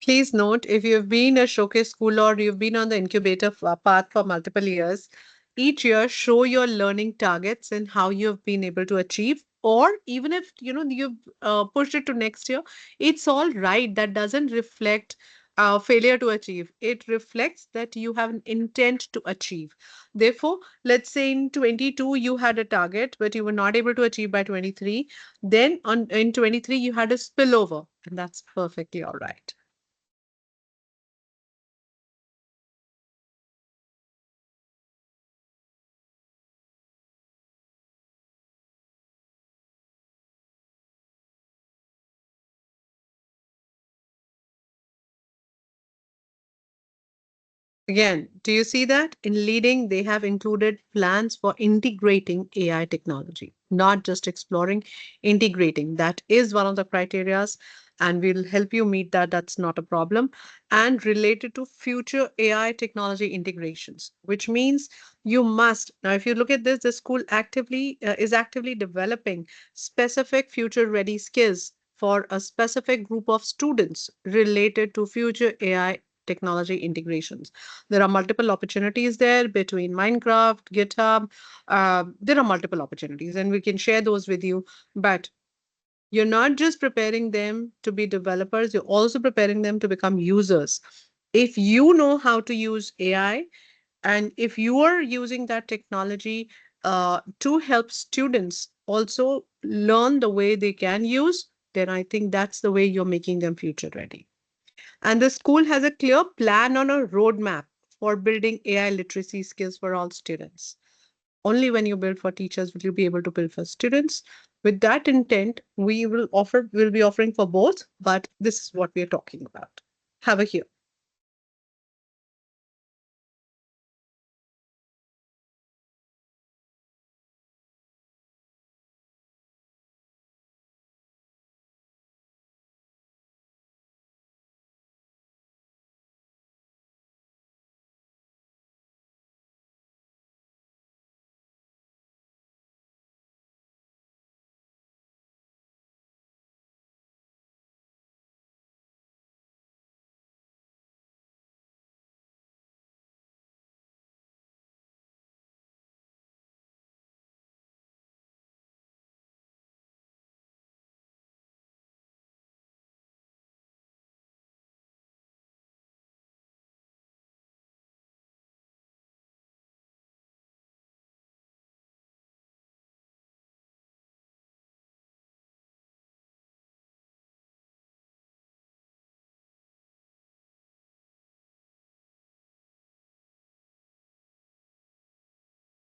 A: Please note, if you've been a showcase school or you've been on the incubator path for multiple years, each year show your learning targets and how you've been able to achieve. Or even if you've pushed it to next year, it's all right. That doesn't reflect failure to achieve. It reflects that you have an intent to achieve. Therefore, let's say in 22 you had a target, but you were not able to achieve by 23. Then in 23 you had a spillover, and that's perfectly all right. Again, do you see that? In leading, they have included plans for integrating AI technology, not just exploring, integrating. That is one of the criterias, and we'll help you meet that. That's not a problem. And related to future AI technology integrations, which means you must. Now, if you look at this, the school actively is actively developing specific future-ready skills for a specific group of students related to future AI technology integrations. There are multiple opportunities there between Minecraft, GitHub. There are multiple opportunities, and we can share those with you. But you're not just preparing them to be developers, you're also preparing them to become users. If you know how to use AI, and if you are using that technology to help students also learn the way they can use, then I think that's the way you're making them future ready. And the school has a clear plan on a roadmap for building AI literacy skills for all students. Only when you build for teachers will you be able to build for students. With that intent, we'll be offering for both, but this is what we are talking about. Have a hear.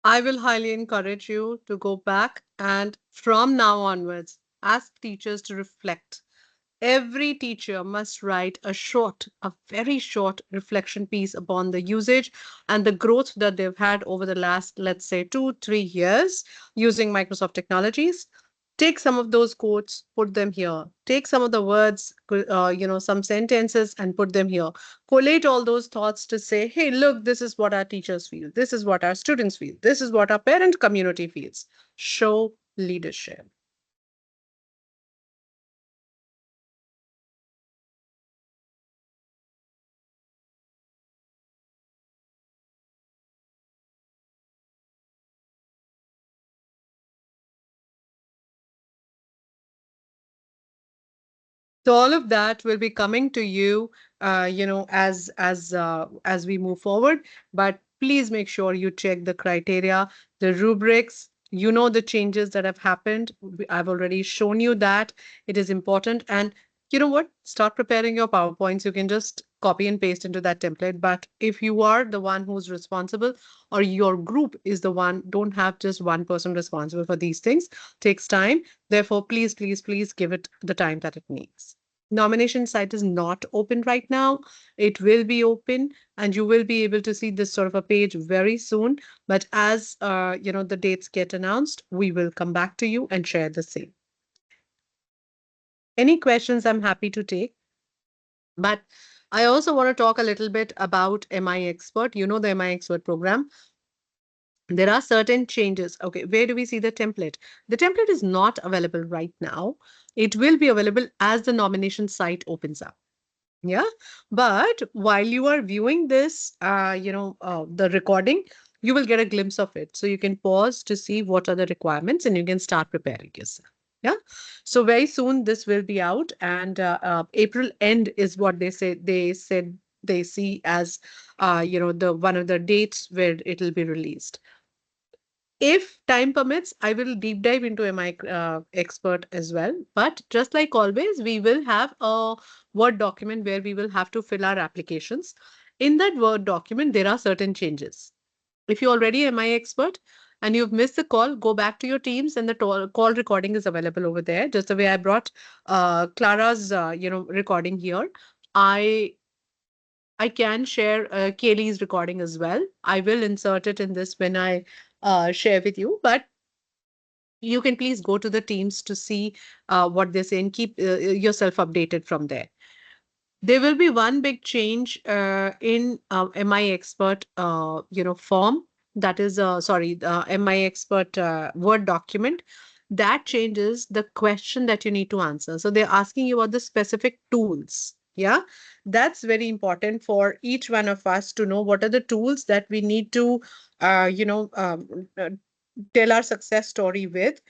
A: I will highly encourage you to go back and from now onwards, ask teachers to reflect. Every teacher must write a very short reflection piece upon the usage and the growth that they've had over the last, let's say, 2, 3 years using Microsoft technologies. Take some of those quotes, put them here. Take some of the words, some sentences, and put them here. Collate all those thoughts to say, hey, look, this is what our teachers feel. This is what our students feel. This is what our parent community feels. Show leadership. So all of that will be coming to you, as we move forward. But please make sure you check the criteria, the rubrics. You know the changes that have happened. I've already shown you that it is important. And you know what? Start preparing your PowerPoints. You can just copy and paste into that template. But if you are the one who's responsible, or your group is the one, don't have just one person responsible for these things. Takes time. Therefore, please, please, please give it the time that it needs. Nomination site is not open right now. It will be open, and you will be able to see this sort of a page very soon. But as the dates get announced, we will come back to you and share the same. Any questions, I'm happy to take. But I also want to talk a little bit about MI Expert. You know the MI Expert program. There are certain changes. Okay, where do we see the template? The template is not available right now. It will be available as the nomination site opens up. Yeah. But while you are viewing this, the recording, you will get a glimpse of it. So you can pause to see what are the requirements and you can start preparing yourself. Yeah. So very soon this will be out, and April end is what they say. They said they see as, the one of the dates where it'll be released. If time permits, I will deep dive into MI expert as well. But just like always, we will have a Word document where we will have to fill our applications. In that Word document, there are certain changes. If you're already MI expert and you've missed the call, go back to your teams, and the call recording is available over there. Just the way I brought Clara's recording here. I I can share Kaylee's recording as well. I will insert it in this when I share with you. But you can please go to the teams to see what they say and keep yourself updated from there. There will be one big change in MI Expert, form. That is, sorry, the MI Expert Word document. That changes the question that you need to answer. So they're asking you about the specific tools. Yeah, that's very important for each one of us to know what are the tools that we need to, tell our success story with.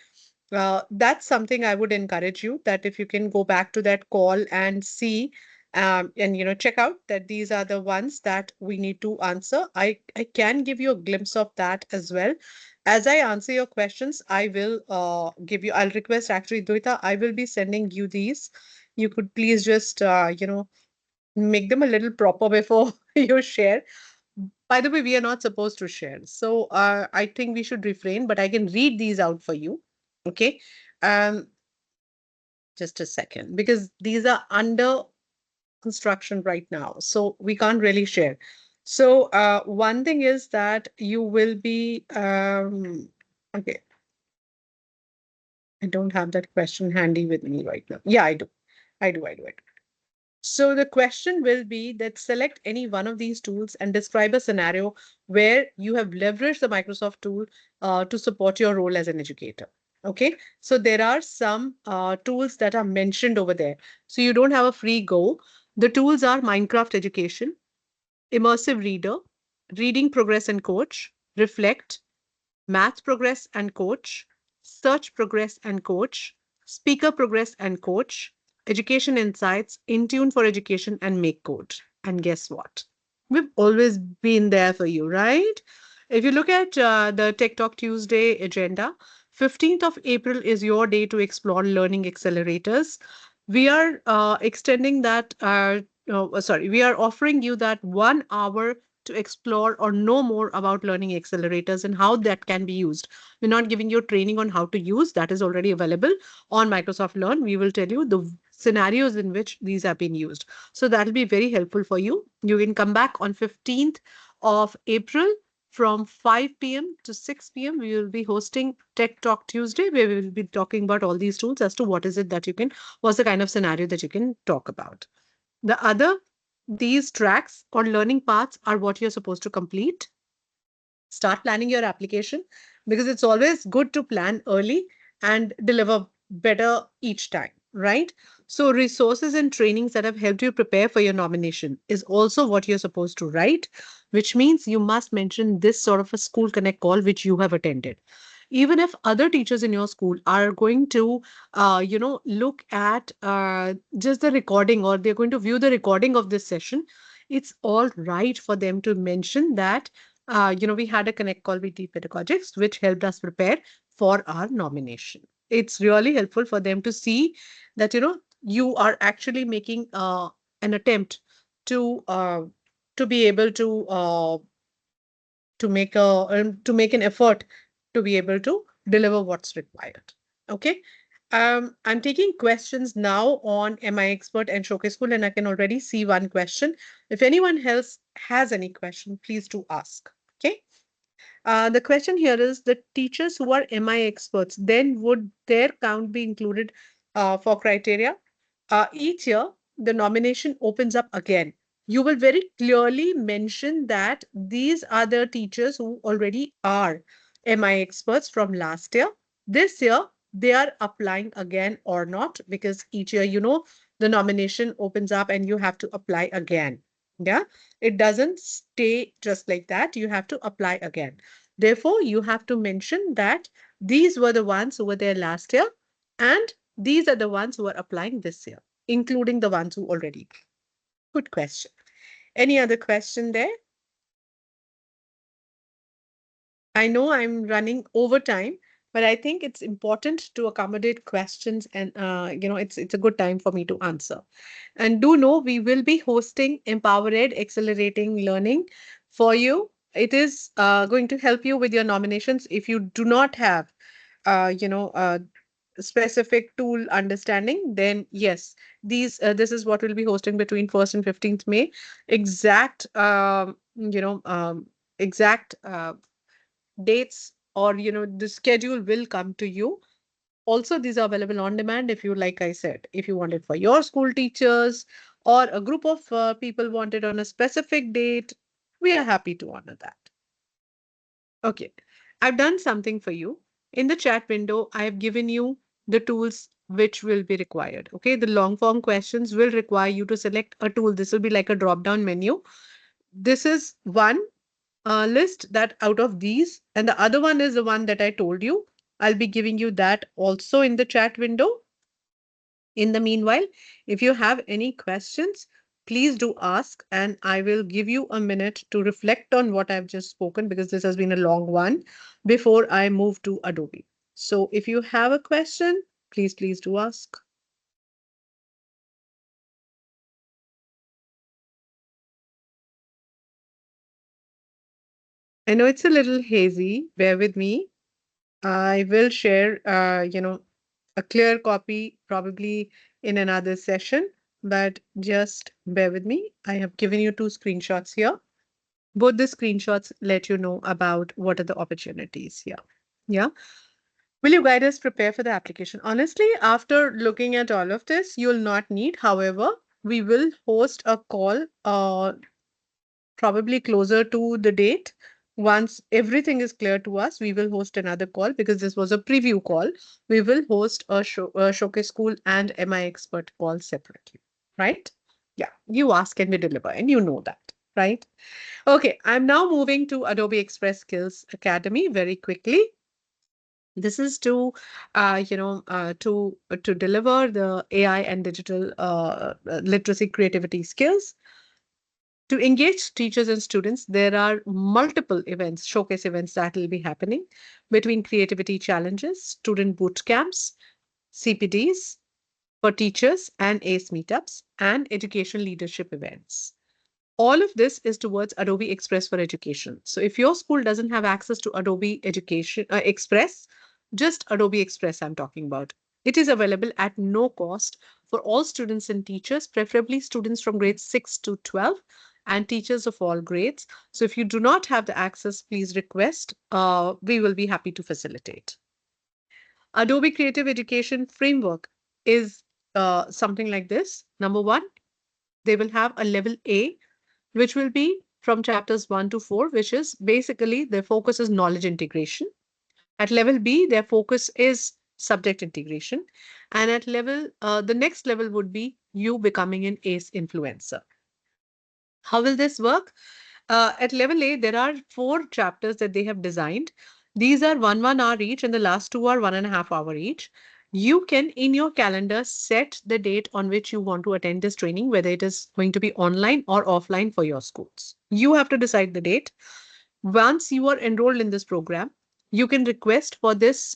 A: That's something I would encourage you, that if you can go back to that call and see, and check out that these are the ones that we need to answer. I can give you a glimpse of that as well. As I answer your questions, I will I'll request actually, Dvita, I will be sending you these. You could please just make them a little proper before you share. By the way, we are not supposed to share. So I think we should refrain, but I can read these out for you. Okay. Um, just a second, because these are under construction right now. So we can't really share. So one thing is that you will be, okay, I don't have that question handy with me right now. Yeah, I do. I do. So the question will be that select any one of these tools and describe a scenario where you have leveraged the Microsoft tool to support your role as an educator. Okay, so there are some tools that are mentioned over there. So you don't have a free go. The tools are Minecraft Education, Immersive Reader, Reading Progress and Coach, Reflect, Math Progress and Coach, Search Progress and Coach, Speaker Progress and Coach, Education Insights, Intune for Education, and Make Code. And guess what? We've always been there for you, right? If you look at the Tech Talk Tuesday agenda, 15th of April is your day to explore learning accelerators. We are extending that, we are offering you that 1 hour to explore or know more about learning accelerators and how that can be used. We're not giving you training on how to use, that is already available on Microsoft Learn. We will tell you the scenarios in which these have been used. So that'll be very helpful for you. You can come back on 15th of April from 5 p.m. to 6 p.m. We will be hosting Tech Talk Tuesday, where we will be talking about all these tools as to what is it that you can, what's the kind of scenario that you can talk about. The other, these tracks or learning paths are what you're supposed to complete. Start planning your application because it's always good to plan early and deliver better each time, right? So, resources and trainings that have helped you prepare for your nomination is also what you're supposed to write, which means you must mention this sort of a school connect call which you have attended. Even if other teachers in your school are going to look at just the recording, or they're going to view the recording of this session, it's all right for them to mention that we had a connect call with the Pedagogics, which helped us prepare for our nomination. It's really helpful for them to see that, you are actually making an attempt to be able to make an effort to be able to deliver what's required. Okay. I'm taking questions now on MI Expert and Showcase School, and I can already see one question. If anyone else has any question, please do ask. Okay. The question here is the teachers who are MI experts, then would their count be included for criteria? Each year, the nomination opens up again. You will very clearly mention that these are the teachers who already are MI experts from last year. This year, they are applying again or not, because each year, the nomination opens up and you have to apply again. Yeah, it doesn't stay just like that. You have to apply again. Therefore, you have to mention that these were the ones who were there last year, and these are the ones who are applying this year, including the ones who already. Good question. Any other question there? I know I'm running over time, but I think it's important to accommodate questions, and it's a good time for me to answer. And do know we will be hosting Empowered Accelerating Learning for you. It is going to help you with your nominations if you do not have specific tool understanding. Then yes, this is what we'll be hosting between 1st and 15th May. Exact exact dates, or the schedule will come to you. Also, these are available on demand if you, like I said, if you want it for your school teachers, or a group of people want it on a specific date, we are happy to honor that. Okay, I've done something for you. In the chat window, I have given you the tools which will be required. Okay, the long form questions will require you to select a tool. This will be like a drop down menu. This is one list that out of these, and the other one is the one that I told you. I'll be giving you that also in the chat window. In the meanwhile, if you have any questions, please do ask, and I will give you a minute to reflect on what I've just spoken, because this has been a long one, before I move to Adobe. So if you have a question, please do ask. I know it's a little hazy. Bear with me. I will share, a clear copy probably in another session, but just bear with me. I have given you two screenshots here. Both the screenshots let you know about what are the opportunities here. Yeah. Will you guide us prepare for the application? Honestly, after looking at all of this, you'll not need. However, we will host a call probably closer to the date. Once everything is clear to us, we will host another call because this was a preview call. We will host a showcase school and MI expert call separately, right? Yeah, you ask and we deliver, and you know that, right? Okay, I'm now moving to Adobe Express Skills Academy very quickly. This is to, to deliver the AI and digital literacy creativity skills. To engage teachers and students, there are multiple events, showcase events that will be happening between creativity challenges, student boot camps, CPDs for teachers, and ACE meetups, and education leadership events. All of this is towards Adobe Express for Education. So if your school doesn't have access to Adobe Education Express, just Adobe Express I'm talking about. It is available at no cost for all students and teachers, preferably students from grades 6 to 12 and teachers of all grades. So if you do not have the access, please request. We will be happy to facilitate. Adobe Creative Education Framework is something like this. Number one, they will have a level A which will be from chapters 1 to 4, which is basically their focus is knowledge integration. At level B, their focus is subject integration. And at the next level would be you becoming an ACE influencer. How will this work? At level A, there are four chapters that they have designed. These are 1 hour each, and the last two are 1.5 hours each. You can, in your calendar, set the date on which you want to attend this training, whether it is going to be online or offline for your schools. You have to decide the date. Once you are enrolled in this program, you can request for this,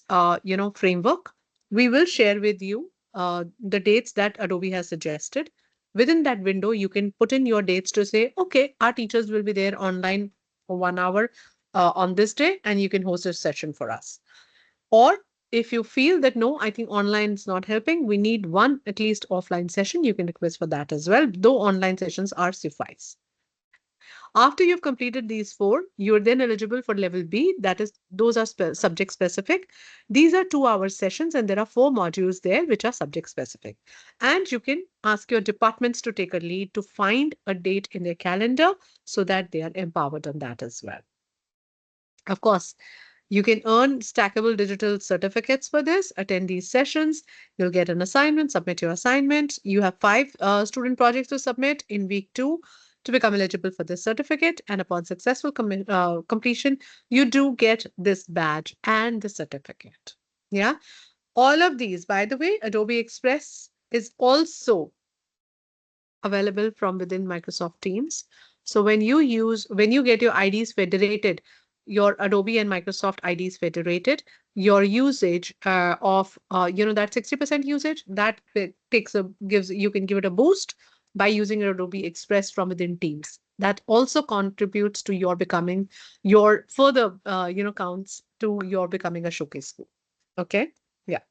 A: framework. We will share with you the dates that Adobe has suggested. Within that window, you can put in your dates to say, okay, our teachers will be there online for 1 hour on this day, and you can host a session for us. Or if you feel that no, I think online is not helping, we need one at least offline session, you can request for that as well, though online sessions are suffice. After you've completed these four, you're then eligible for level B. That is, those are subject specific. These are 2 hour sessions, and there are four modules there which are subject specific. And you can ask your departments to take a lead to find a date in their calendar so that they are empowered on that as well. Of course, you can earn stackable digital certificates for this, attend these sessions. You'll get an assignment, submit your assignment. You have five student projects to submit in week 2 to become eligible for this certificate. And upon successful completion, you do get this badge and the certificate. Yeah. All of these, by the way, Adobe Express is also available from within Microsoft Teams. So when you get your IDs federated, your Adobe and Microsoft IDs federated, your usage that 60% usage that gives you can give it a boost by using Adobe Express from within Teams. That also contributes to your becoming your further counts to your becoming a showcase school. Okay, yeah.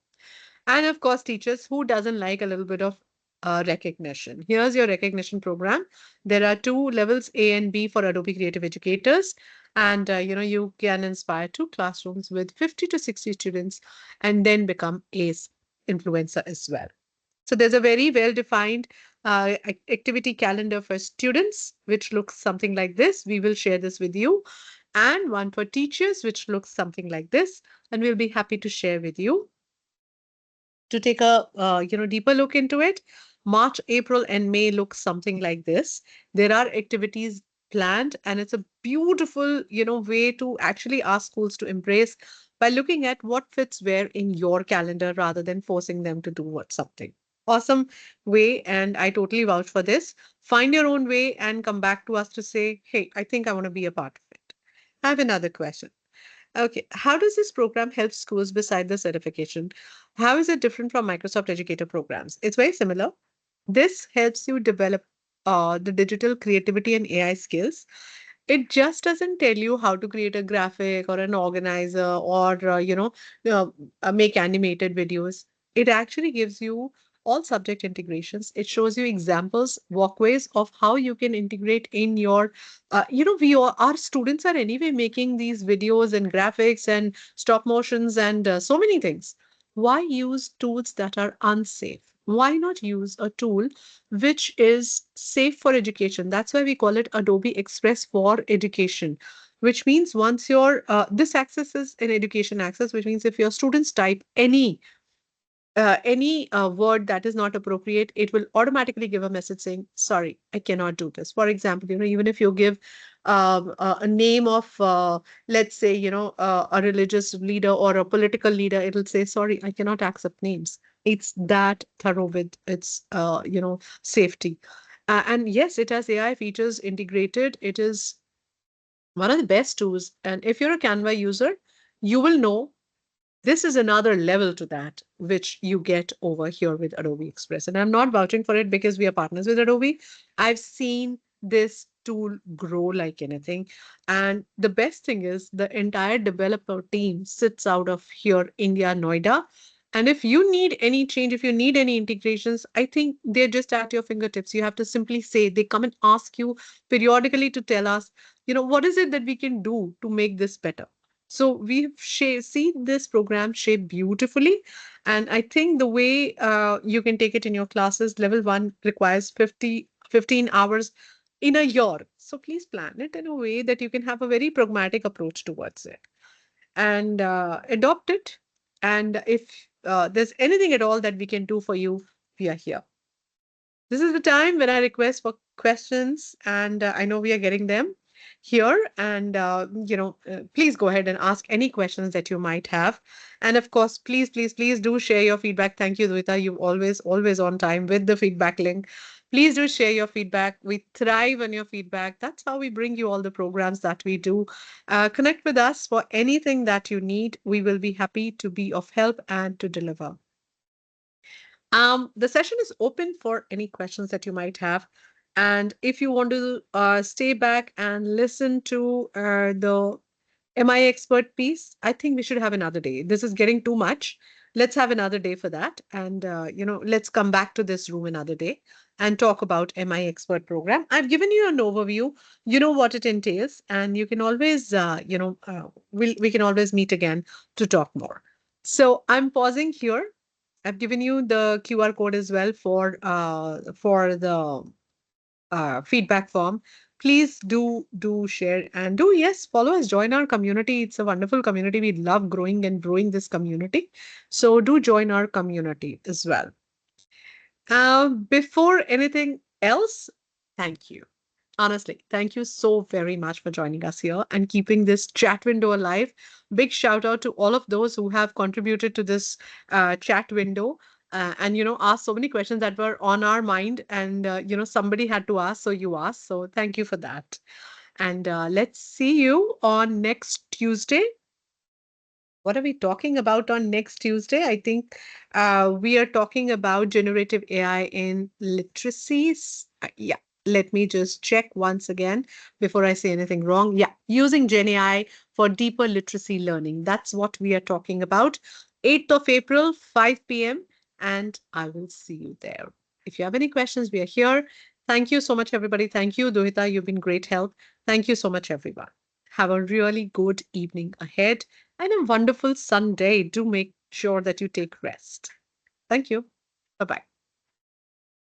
A: And of course, teachers, who doesn't like a little bit of recognition? Here's your recognition program. There are two levels, A and B, for Adobe Creative Educators. And you can inspire two classrooms with 50 to 60 students and then become ACE influencer as well. So there's a very well-defined activity calendar for students, which looks something like this. We will share this with you. And one for teachers, which looks something like this. And we'll be happy to share with you to take a deeper look into it. March, April, and May look something like this. There are activities planned, and it's a beautiful way to actually ask schools to embrace by looking at what fits where in your calendar rather than forcing them to do something. Awesome way, and I totally vouch for this. Find your own way and come back to us to say, hey, I think I want to be a part of it. I have another question. Okay, how does this program help schools beside the certification? How is it different from Microsoft Educator programs? It's very similar. This helps you develop the digital creativity and AI skills. It just doesn't tell you how to create a graphic or an organizer or, uh, make animated videos. It actually gives you all subject integrations. It shows you examples, walkways of how you can integrate in your, our students are anyway making these videos and graphics and stop motions and so many things. Why use tools that are unsafe? Why not use a tool which is safe for education? That's why we call it Adobe Express for Education, which means once your this access is an education access, which means if your students type any word that is not appropriate, it will automatically give a message saying, sorry, I cannot do this. For example, even if you give a name of, let's say, a religious leader or a political leader, it'll say, sorry, I cannot accept names. It's that thorough with its, safety. And yes, it has AI features integrated. It is one of the best tools. And if you're a Canva user, you will know this is another level to that, which you get over here with Adobe Express. And I'm not vouching for it because we are partners with Adobe. I've seen this tool grow like anything. And the best thing is the entire developer team sits out of here, India, Noida. And if you need any change, if you need any integrations, I think they're just at your fingertips. You have to simply say, they come and ask you periodically to tell us, what is it that we can do to make this better? So we've seen this program shape beautifully. And I think the way you can take it in your classes, level one requires 15 hours in a year. So please plan it in a way that you can have a very pragmatic approach towards it and adopt it. And if there's anything at all that we can do for you, we are here. This is the time when I request for questions, and I know we are getting them here. And please go ahead and ask any questions that you might have. And of course, please, please, please do share your feedback. Thank you, Dvita. You always on time with the feedback link. Please do share your feedback. We thrive on your feedback. That's how we bring you all the programs that we do. Connect with us for anything that you need. We will be happy to be of help and to deliver. The session is open for any questions that you might have. And if you want to stay back and listen to the MI expert piece, I think we should have another day. This is getting too much. Let's have another day for that. And, let's come back to this room another day and talk about MI expert program. I've given you an overview. You know what it entails, and you can always, we can always meet again to talk more. So I'm pausing here. I've given you the QR code as well for the feedback form. Please do share and do yes follow us. Join our community. It's a wonderful community. We love growing and growing this community. So do join our community as well. Before anything else, thank you. Honestly, thank you so very much for joining us here and keeping this chat window alive. Big shout out to all of those who have contributed to this chat window. And asked so many questions that were on our mind, and somebody had to ask, so you asked. So thank you for that. And let's see you on next Tuesday. What are we talking about on next Tuesday? I think we are talking about generative AI in literacies. Yeah, let me just check once again before I say anything wrong. Yeah, using Gen AI for deeper literacy learning. That's what we are talking about. 8th of April, 5 p.m. And I will see you there. If you have any questions, we are here. Thank you so much, everybody. Thank you, Dohita. You've been great help. Thank you so much, everyone. Have a really good evening ahead and a wonderful Sunday. Do make sure that you take rest. Thank you. Bye bye.